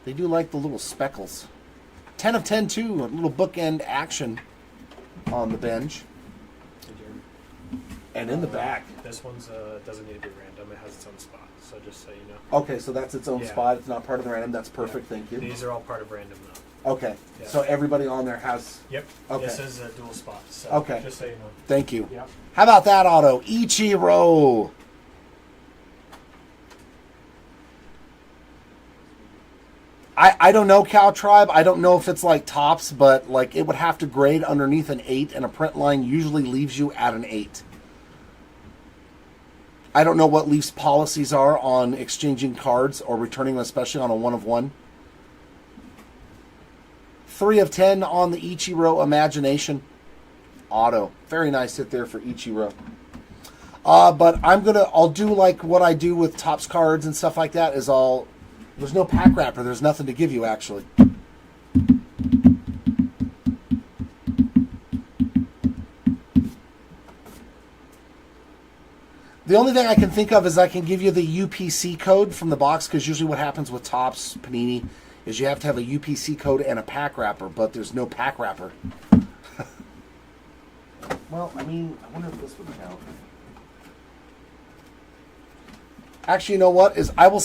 A: They do like the little speckles. 10 of 10 too, a little bookend action on the Benj. And in the back.
B: This one's doesn't need to be random. It has its own spot. So just so you know.
A: Okay, so that's its own spot. It's not part of the random. That's perfect. Thank you.
B: These are all part of random though.
A: Okay, so everybody on there has...
B: Yep.
A: Okay.
B: This is a dual spot. So
A: okay.
B: Just so you know.
A: Thank you.
B: Yep.
A: How about that auto? Ichiro. I don't know, Cow Tribe. I don't know if it's like Topps, but like it would have to grade underneath an 8, and a print line usually leaves you at an 8. I don't know what Leafs policies are on exchanging cards or returning them, especially on a 1 of 1. 3 of 10 on the Ichiro Imagination auto. Very nice hit there for Ichiro. But I'll do like what I do with Topps cards and stuff like that. There's no pack wrapper. There's nothing to give you actually. The only thing I can think of is I can give you the UPC code from the box, because usually what happens with Topps, Panini, is you have to have a UPC code and a pack wrapper, but there's no pack wrapper. Well, I mean, I wonder if this would count. Actually, you know what? I'll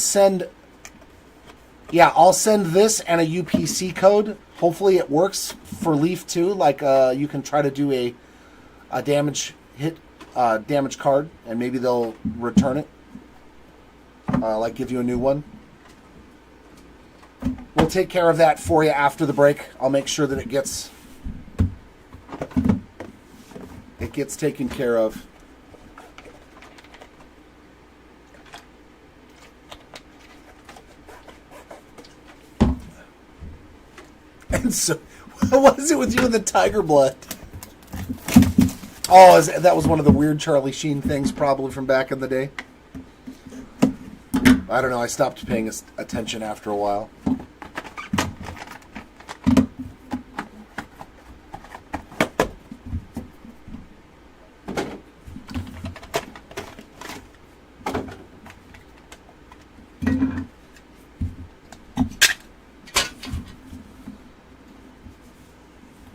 A: send this and a UPC code. Hopefully it works for Leaf too. Like you can try to do a damage card, and maybe they'll return it. Like give you a new one. We'll take care of that for you after the break. I'll make sure that it gets It gets taken care of. And so, what is it with you and the tiger blood? Oh, that was one of the weird Charlie Sheen things, probably from back in the day. I don't know. I stopped paying attention after a while.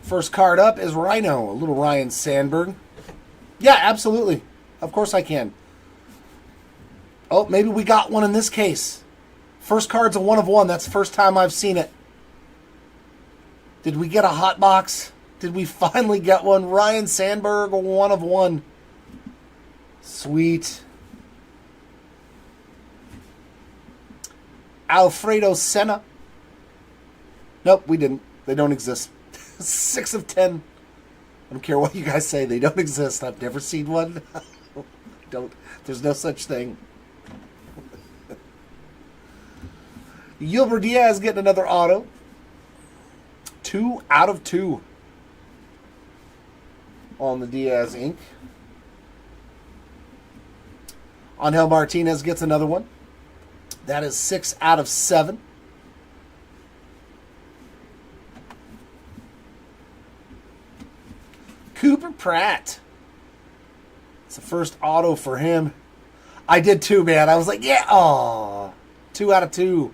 A: First card up is Rhino, a little Ryan Sandberg. Yeah, absolutely. Of course I can. Oh, maybe we got one in this case. First card's a 1 of 1. That's the first time I've seen it. Did we get a hot box? Did we finally get one? Ryan Sandberg, a 1 of 1. Sweet. Alfredo Senna. Nope, we didn't. They don't exist. 6 of 10. I don't care what you guys say. They don't exist. I've never seen one. There's no such thing. Yulber Diaz getting another auto. 2 out of 2 on the Diaz ink. Angel Martinez gets another one. That is 6 out of 7. Cooper Pratt. It's the first auto for him. I did too, man. I was like, yeah, aw. 2 out of 2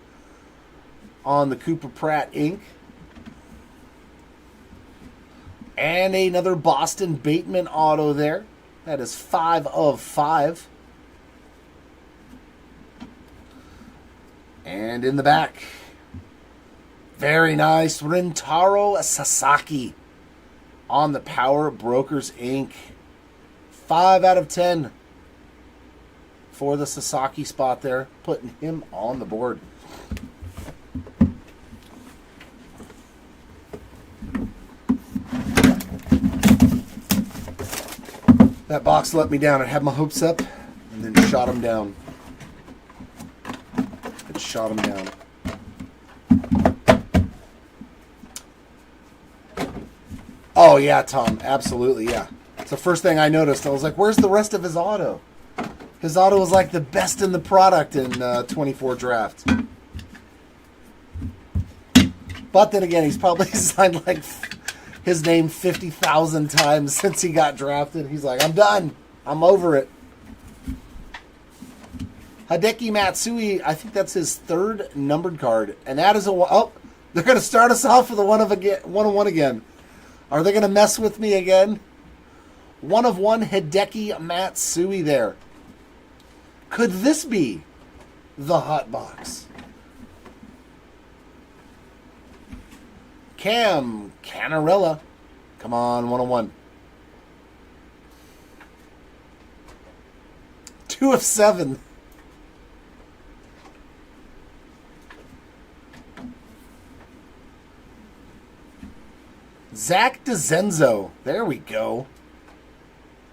A: on the Cooper Pratt ink. And another Boston Bateman auto there. That is 5 of 5. And in the back, very nice Rintaro Sasaki on the Power Brokers Inc. 5 out of 10 for the Sasaki spot there, putting him on the board. That box let me down. I had my hopes up and then shot them down. It shot them down. Oh, yeah, Tom. Absolutely, yeah. It's the first thing I noticed. I was like, where's the rest of his auto? His auto was like the best in the product in 24 draft. But then again, he's probably signed like his name 50,000 times since he got drafted. He's like, I'm done. I'm over it. Hideki Matsui, I think that's his 3rd numbered card. And that is a... Oh, they're going to start us off with a 1 of 1 again. Are they going to mess with me again? 1 of 1 Hideki Matsui there. Could this be the hot box? Cam Canarella. Come on, 1 of 1. 2 of 7. Zach DeZenzo. There we go.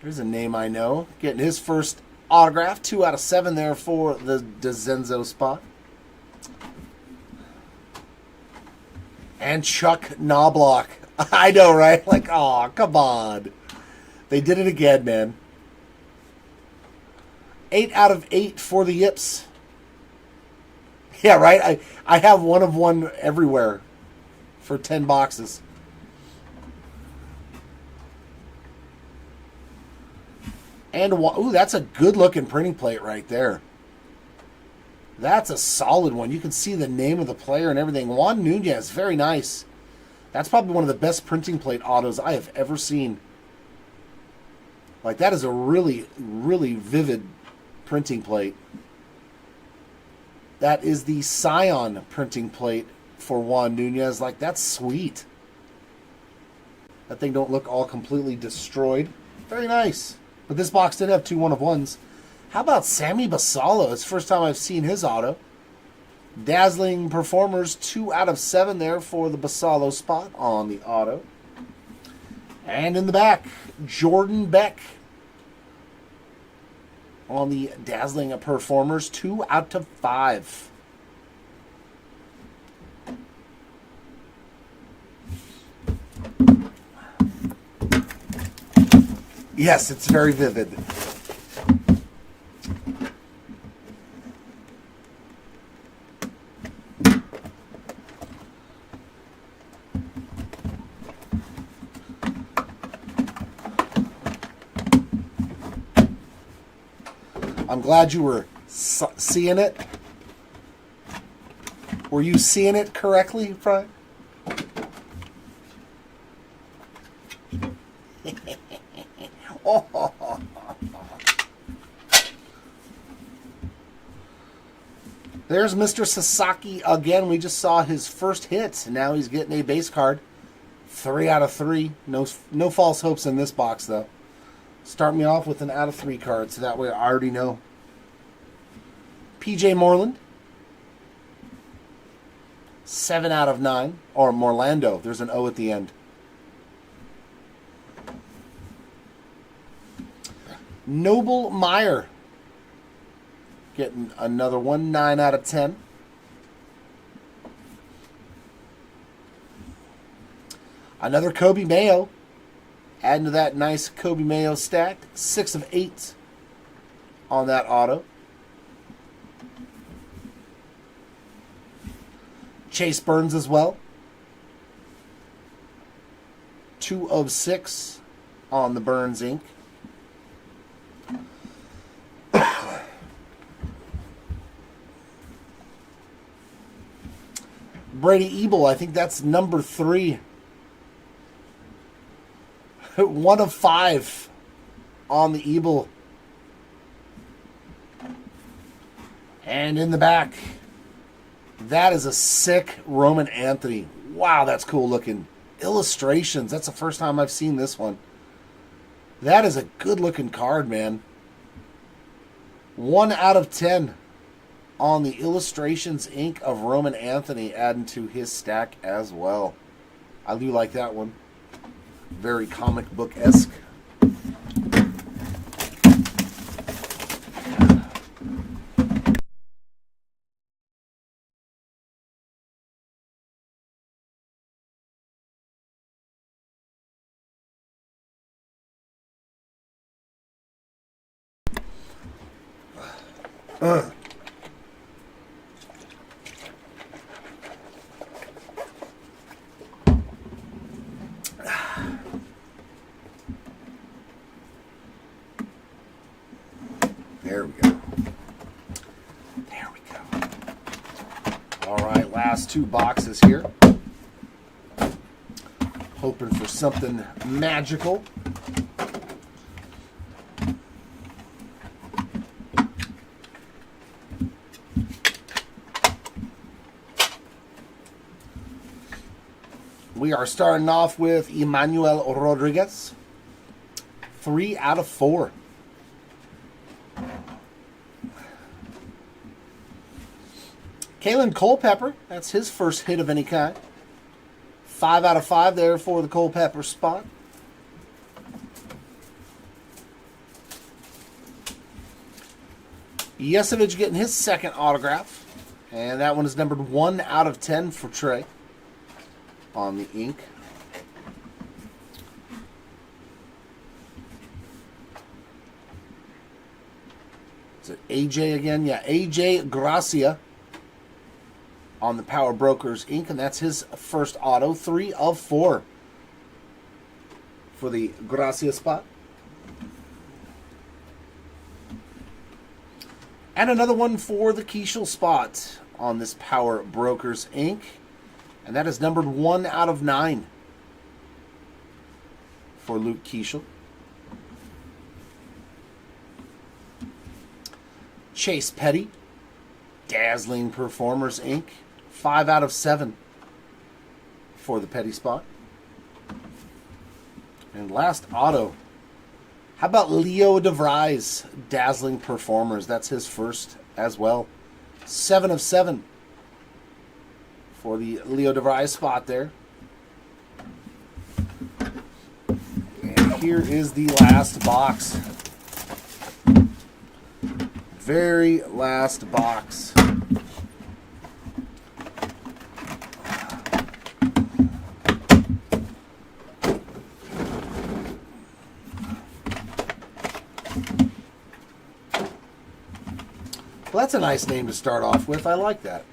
A: There's a name I know. Getting his first autograph. 2 out of 7 there for the DeZenzo spot. And Chuck Knobloch. I know, right? Like, oh, come on. They did it again, man. 8 out of 8 for the Yips. Yeah, right? I have 1 of 1 everywhere for 10 boxes. And, ooh, that's a good-looking printing plate right there. That's a solid one. You can see the name of the player and everything. Juan Nunez, very nice. That's probably one of the best printing plate autos I have ever seen. Like, that is a really, really vivid printing plate. That is the Scion printing plate for Juan Nunez. Like, that's sweet. That thing don't look all completely destroyed. Very nice. But this box did have 2 1 of 1s. How about Sammy Basallo? It's the first time I've seen his auto. Dazzling Performers, 2 out of 7 there for the Basallo spot on the auto. And in the back, Jordan Beck on the Dazzling Performers, 2 out of 5. Yes, it's very vivid. I'm glad you were seeing it. Were you seeing it correctly, Brian? Oh. There's Mr. Sasaki again. We just saw his first hit. Now he's getting a base card. 3 out of 3. No false hopes in this box, though. Start me off with an out of 3 card, so that way I already know. PJ Moreland. 7 out of 9. Or Morlando. There's an O at the end. Noble Meyer. Getting another one. 9 out of 10. Another Kobe Mayo. Adding to that nice Kobe Mayo stack. 6 of 8 on that auto. Chase Burns as well. 2 of 6 on the Burns ink. Brady Ebel, I think that's number 3. 1 of 5 on the Ebel. And in the back, that is a sick Roman Anthony. Wow, that's cool looking. Illustrations. That's the first time I've seen this one. That is a good looking card, man. 1 out of 10 on the Illustrations ink of Roman Anthony, adding to his stack as well. I do like that one. Very comic book-esque. There we go. There we go. All right, last 2 boxes here. Hoping for something magical. We are starting off with Emmanuel Rodriguez. 3 out of 4. Kalen Culpepper, that's his first hit of any kind. 5 out of 5 there for the Culpepper spot. Yesevich getting his second autograph. And that one is numbered 1 out of 10 for Trey on the ink. Is it AJ again? Yeah, AJ Gracia on the Power Brokers ink, and that's his first auto. 3 of 4 for the Gracia spot. And another one for the Keishel spot on this Power Brokers ink, and that is numbered 1 out of 9 for Luke Keishel. Chase Petty, Dazzling Performers ink. 5 out of 7 for the Petty spot. And last auto. How about Leo DeVries, Dazzling Performers? That's his first as well. 7 of 7 for the Leo DeVries spot there. here is the last box. Very last box. Well, that's a nice name to start off with. I like that.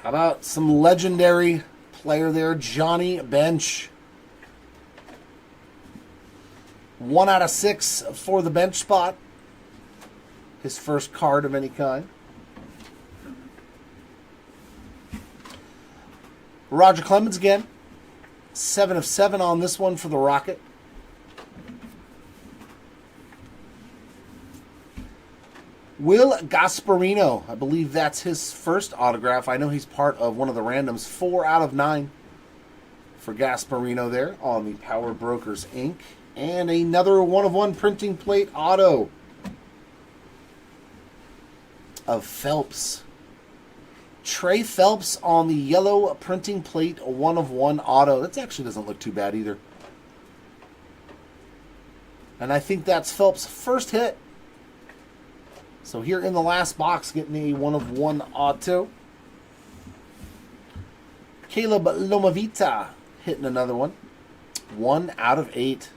A: How about some legendary player there, Johnny Bench. 1 out of 6 for the bench spot. His first card of any kind. Roger Clemens again. 7 of 7 on this one for the Rocket. Will Gasparino, I believe that's his first autograph. I know he's part of one of the randoms. 4 out of 9 for Gasparino there on the Power Brokers Inc. And another 1/1 printing plate auto of Phelps. Trey Phelps on the yellow printing plate 1/1 auto. That actually doesn't look too bad either. And I think that's Phelps' first hit. So here in the last box, getting a 1/1 auto. Caleb Lomavita hitting another one. 1 out of 8.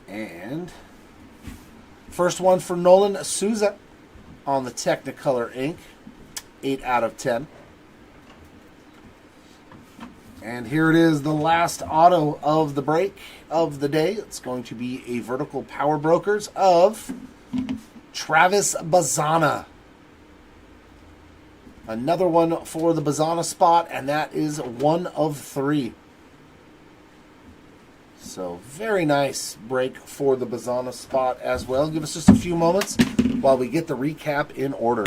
A: And first one for Nolan Souza on the Technicolor Inc. 8 out of 10. And here it is, the last auto of the break of the day. It's going to be a vertical Power Brokers of Travis Bazzana. Another one for the Bazzana spot, and that is 1 of 3. So very nice break for the Bazzana spot as well. Give us just a few moments while we get the recap in order.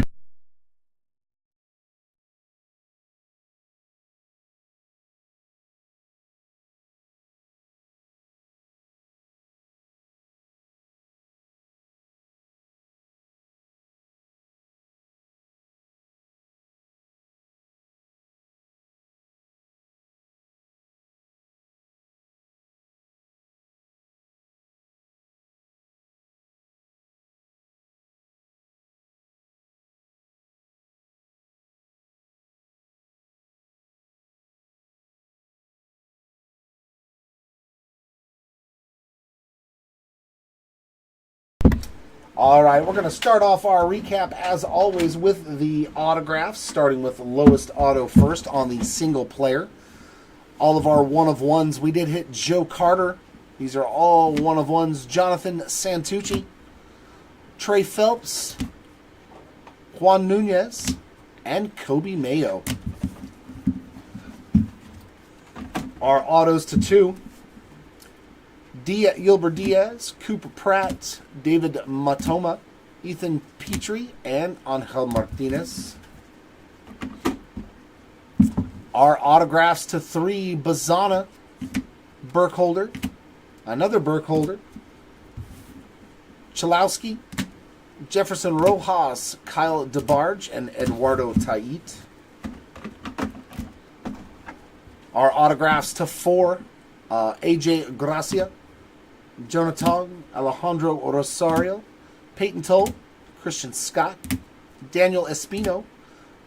A: All right, we're going to start off our recap, as always, with the autographs, starting with lowest auto first on the single player. All of our 1/1s. We did hit Joe Carter. These are all 1/1s. Jonathan Santucci, Trey Phelps, Juan Nunez, and Kobe Mayo. Our autos to 2. Yilber Diaz, Cooper Pratt, David Matoma, Ethan Petrie, and Angel Martinez. Our autographs to 3, Bazzana, Burkholder, another Burkholder, Chalowski, Jefferson Rojas, Kyle DeBarge, and Eduardo Tait. Our autographs to 4, AJ Gracia, Jonathan Alejandro Rosario, Peyton Toll, Christian Scott, Daniel Espino,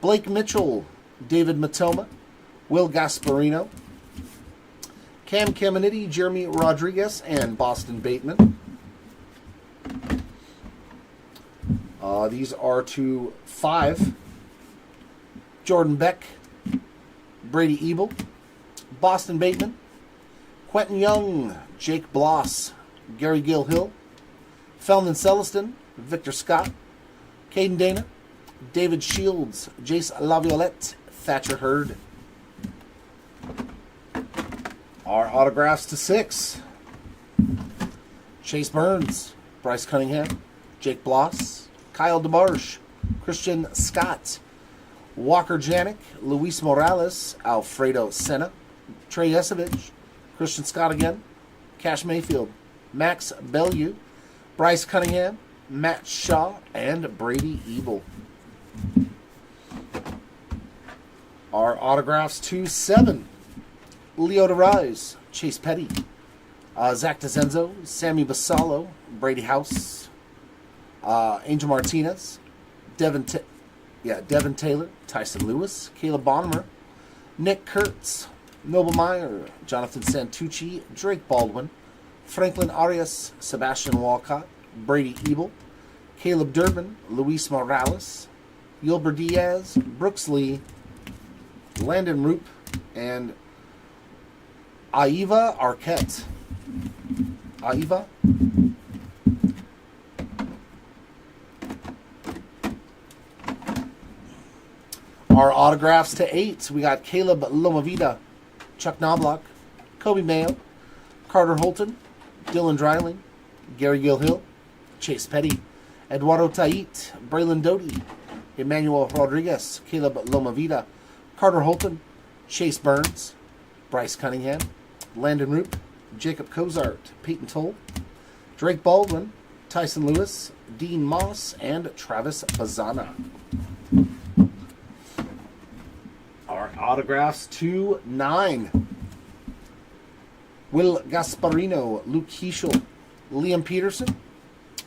A: Blake Mitchell, David Matoma, Will Gasparino, Cam Caminiti, Jeremy Rodriguez, and Boston Bateman. These are to 5. Jordan Beck, Brady Ebel, Boston Bateman, Quentin Young, Jake Bloss, Gary Gilhill, Feldman Celestin, Victor Scott, Caden Dana, David Shields, Jace LaViolette, Thatcher Hurd. Our autographs to 6. Chase Burns, Bryce Cunningham, Jake Bloss, Kyle DeBarge, Christian Scott, Walker Janik, Luis Morales, Alfredo Senna, Trey Esevich, Christian Scott again, Cash Mayfield, Max Bellew, Bryce Cunningham, Matt Shaw, and Brady Ebel. Our autographs to 7. Leota Rise, Chase Petty, Zach DeZenzo, Sammy Basallo, Brady House, Angel Martinez, Devin Taylor, Tyson Lewis, Caleb Bonner, Nick Kurtz, Noble Meyer, Jonathan Santucci, Drake Baldwin, Franklin Arias, Sebastian Walcott, Brady Ebel, Caleb Durbin, Luis Morales, Yulber Diaz, Brooks Lee, Landon Roop, and Aiva Arquette. Aiva? Our autographs to 8. We got Caleb Lomavita, Chuck Knobloch, Kobe Mayo, Carter Holton, Dylan Dreiling, Gary Gilhill, Chase Petty, Eduardo Tait, Braylon Doty, Emmanuel Rodriguez, Caleb Lomavita, Carter Holton, Chase Burns, Bryce Cunningham, Landon Roop, Jacob Cozart, Peyton Toll, Drake Baldwin, Tyson Lewis, Dean Moss, and Travis Bazana. Our autographs to 9. Will Gasparino, Luke Heschel, Liam Peterson,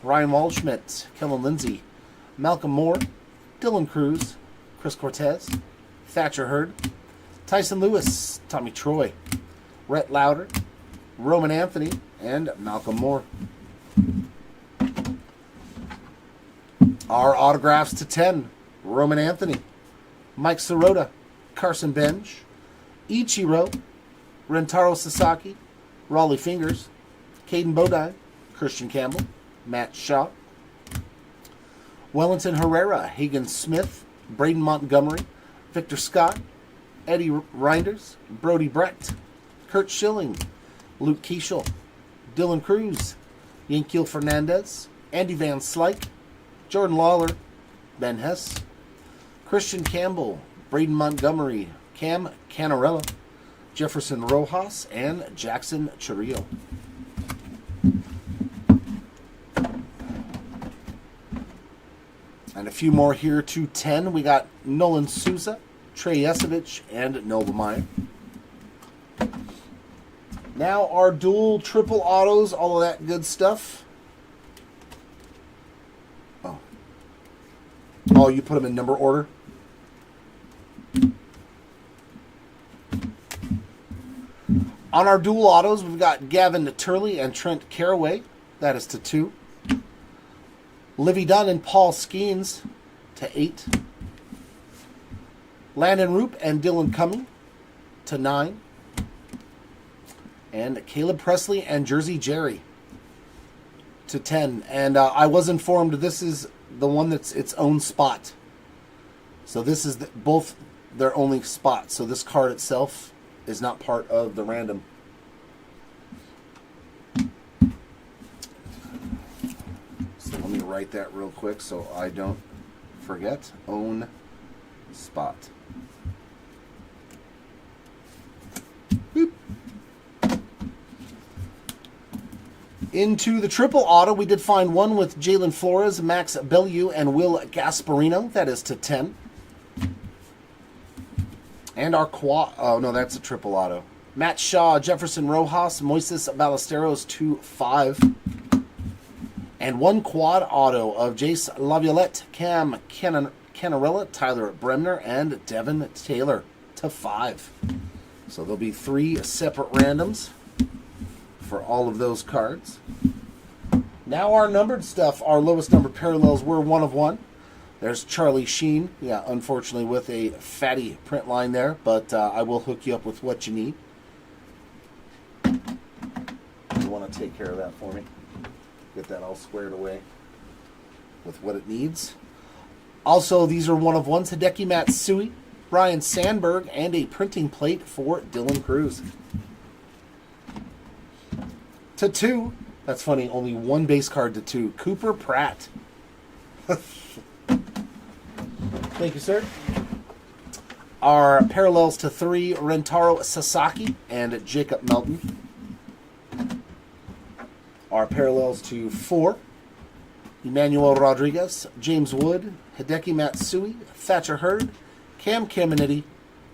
A: Ryan Waldschmidt, Kellen Lindsay, Malcolm Moore, Dylan Cruz, Chris Cortez, Thatcher Hurd, Tyson Lewis, Tommy Troy, Rhett Lauder, Roman Anthony, and Malcolm Moore. Our autographs to 10. Roman Anthony, Mike Sirota, Carson Benj, Ichiro, Rentaro Sasaki, Raleigh Fingers, Caden Bodine, Christian Campbell, Matt Shaw, Wellington Herrera, Hagen Smith, Braden Montgomery, Victor Scott, Eddie Reinders, Brody Brett, Kurt Schilling, Luke Keeschel, Dylan Cruz, Yankiel Fernandez, Andy Van Slyke, Jordan Lawler, Ben Hess, Christian Campbell, Braden Montgomery, Cam Canarella, Jefferson Rojas, and Jackson Churillo. And a few more here to 10. We got Nolan Souza, Trey Yesevich, and Noble Meyer. Now our dual triple autos, all of that good stuff. Oh, you put them in number order? On our dual autos, we've got Gavin Turley and Trent Caraway. That is to 2. Livy Dunn and Paul Skeens to 8. Landon Roop and Dylan Cumming to 9. And Caleb Presley and Jersey Jerry to 10. And I was informed this is the one that's its own spot. So this is both their only spot. So this card itself is not part of the random. So let me write that real quick so I don't forget. Own spot. Boop. Into the triple auto, we did find one with Jalen Flores, Max Bellew, and Will Gasparino. That is to 10. And our quad... Oh, no, that's a triple auto. Matt Shaw, Jefferson Rojas, Moises Ballesteros to 5. And one quad auto of Jace Laviolette, Cam Canarella, Tyler Bremner, and Devin Taylor to 5. So there'll be 3 separate randoms for all of those cards. Now our numbered stuff. Our lowest numbered parallels were 1 of 1. There's Charlie Sheen. Yeah, unfortunately with a fatty print line there, but I will hook you up with what you need. You want to take care of that for me? Get that all squared away with what it needs. Also, these are 1 of 1. Hideki Matsui, Brian Sandberg, and a printing plate for Dylan Cruz. To 2. That's funny, only 1 base card to 2. Cooper Pratt. Thank you, sir. Our parallels to 3, Rentaro Sasaki and Jacob Melton. Our parallels to 4, Emmanuel Rodriguez, James Wood, Hideki Matsui, Thatcher Hurd, Cam Caminiti,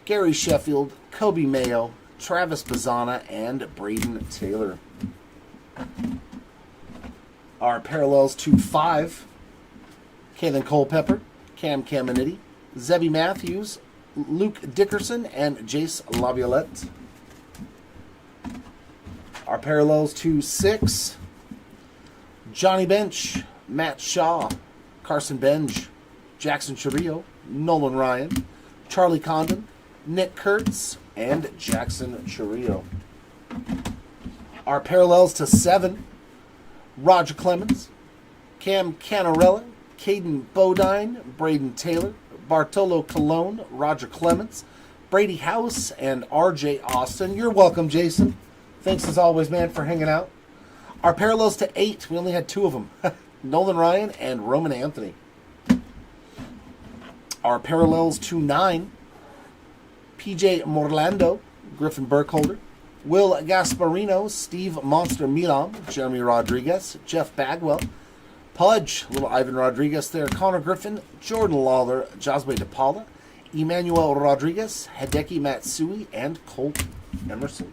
A: Gary Sheffield, Kobe Mayo, Travis Bazzana, and Braden Taylor. Our parallels to 5, Kalen Culpepper, Cam Caminiti, Zebby Matthews, Luke Dickerson, and Jace Laviolette. Our parallels to 6, Johnny Bench, Matt Shaw, Carson Benj, Jackson Chirillo, Nolan Ryan, Charlie Condon, Nick Kurtz, and Jackson Chirillo. Our parallels to 7, Roger Clemens, Cam Canarella, Caden Bodine, Braden Taylor, Bartolo Colon, Roger Clemens, Brady House, and RJ Austin. You're welcome, Jason. Thanks as always, man, for hanging out. Our parallels to 8, we only had 2 of them. Nolan Ryan and Roman Anthony. Our parallels to 9, PJ Morlando, Griffin Burkholder, Will Gasparino, Steve Monster Milam, Jeremy Rodriguez, Jeff Bagwell, Pudge, little Ivan Rodriguez there, Connor Griffin, Jordan Lawler, Josue DePaula, Emmanuel Rodriguez, Hideki Matsui, and Colt Emerson.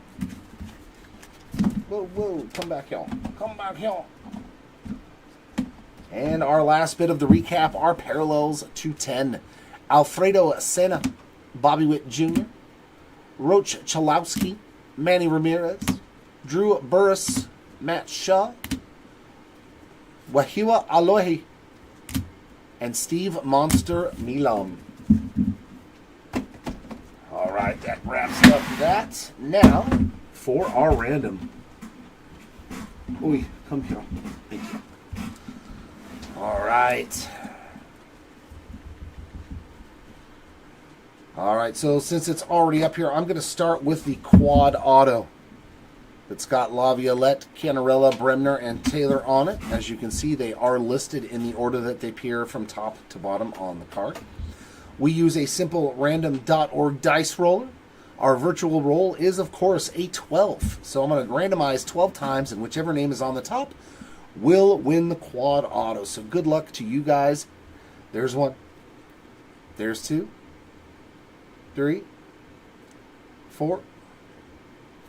A: Whoa, come back, y'all. Come back, y'all. And our last bit of the recap, our parallels to 10. Alfredo Sena, Bobby Witt Jr., Roach Chalowski, Manny Ramirez, Drew Burris, Matt Shaw, Wahiwa Alohi, and Steve Monster Milam. All right, that wraps up that. Now, for our random. Oi, come here. Thank you. All right. All right, so since it's already up here, I'm going to start with the quad auto. It's got Laviolette, Canarella, Bremner, and Taylor on it. As you can see, they are listed in the order that they appear from top to bottom on the card. We use a simple random.org dice roller. Our virtual roll is, of course, a 12. So I'm going to randomize 12 times, and whichever name is on the top will win the quad auto. So good luck to you guys. There's 1. There's 2. 3, 4,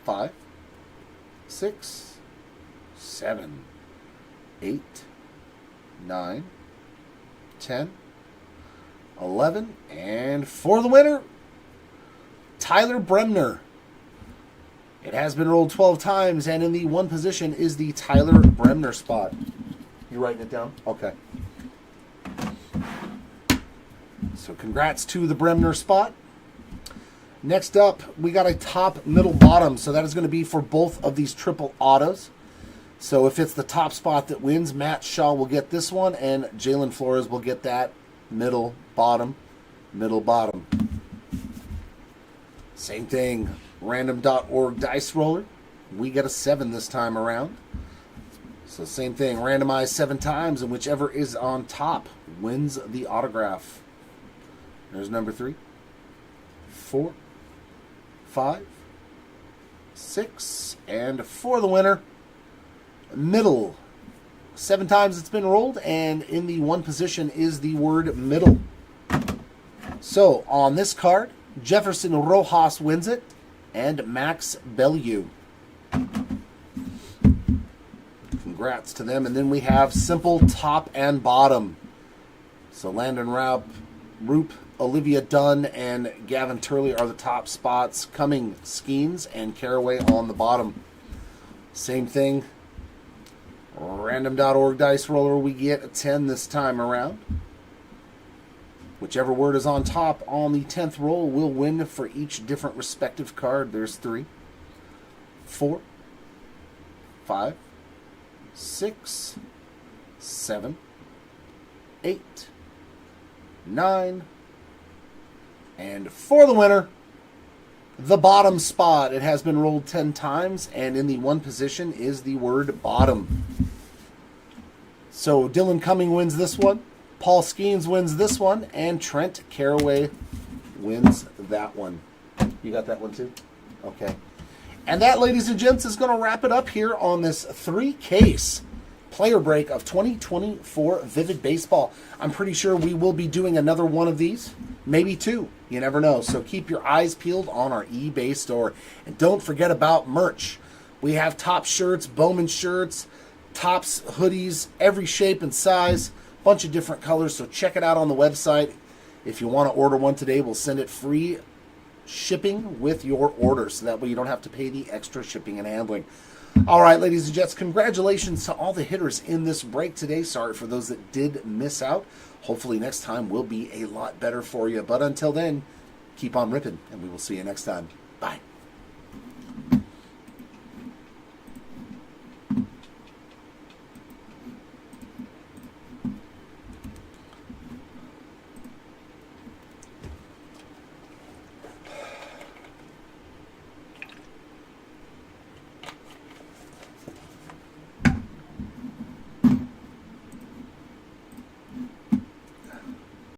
A: 5, 6, 7, 8, 9, 10, 11, and for the winner, Tyler Bremner. It has been rolled 12 times, and in the 1 position is the Tyler Bremner spot. You writing it down? Okay. So congrats to the Bremner spot. Next up, we got a top, middle, bottom. So that is going to be for both of these triple autos. So if it's the top spot that wins, Matt Shaw will get this one, and Jalen Flores will get that middle, bottom, middle, bottom. Same thing, random.org dice roller. We get a 7 this time around. So same thing, randomize 7 times, and whichever is on top wins the autograph. There's number 3, 4, 5, 6, and for the winner, middle. 7 times it's been rolled, and in the 1 position is the word middle. So on this card, Jefferson Rojas wins it, and Max Bellew. Congrats to them. And then we have simple top and bottom. So Landon Roop, Olivia Dunn, and Gavin Turley are the top spots. Cumming, Skeens, and Caraway on the bottom. Same thing. Random.org dice roller, we get a 10 this time around. Whichever word is on top on the 10th roll will win for each different respective card. There's 3, 4, 5, 6, 7, 8, 9, and for the winner, the bottom spot. It has been rolled 10 times, and in the 1 position is the word bottom. So Dylan Cumming wins this one, Paul Skeens wins this one, and Trent Caraway wins that one. You got that one too? Okay. And that, ladies and gents, is going to wrap it up here on this 3-case player break of 2024 Vivid Baseball. I'm pretty sure we will be doing another one of these, maybe two. You never know. So keep your eyes peeled on our eBay store. And don't forget about merch. We have top shirts, Bowman shirts, tops, hoodies, every shape and size, bunch of different colors. So check it out on the website. If you want to order one today, we'll send it free shipping with your order, so that way you don't have to pay the extra shipping and handling. All right, ladies and gents, congratulations to all the hitters in this break today. Sorry for those that did miss out. Hopefully next time will be a lot better for you. But until then, keep on ripping, and we will see you next time. Bye.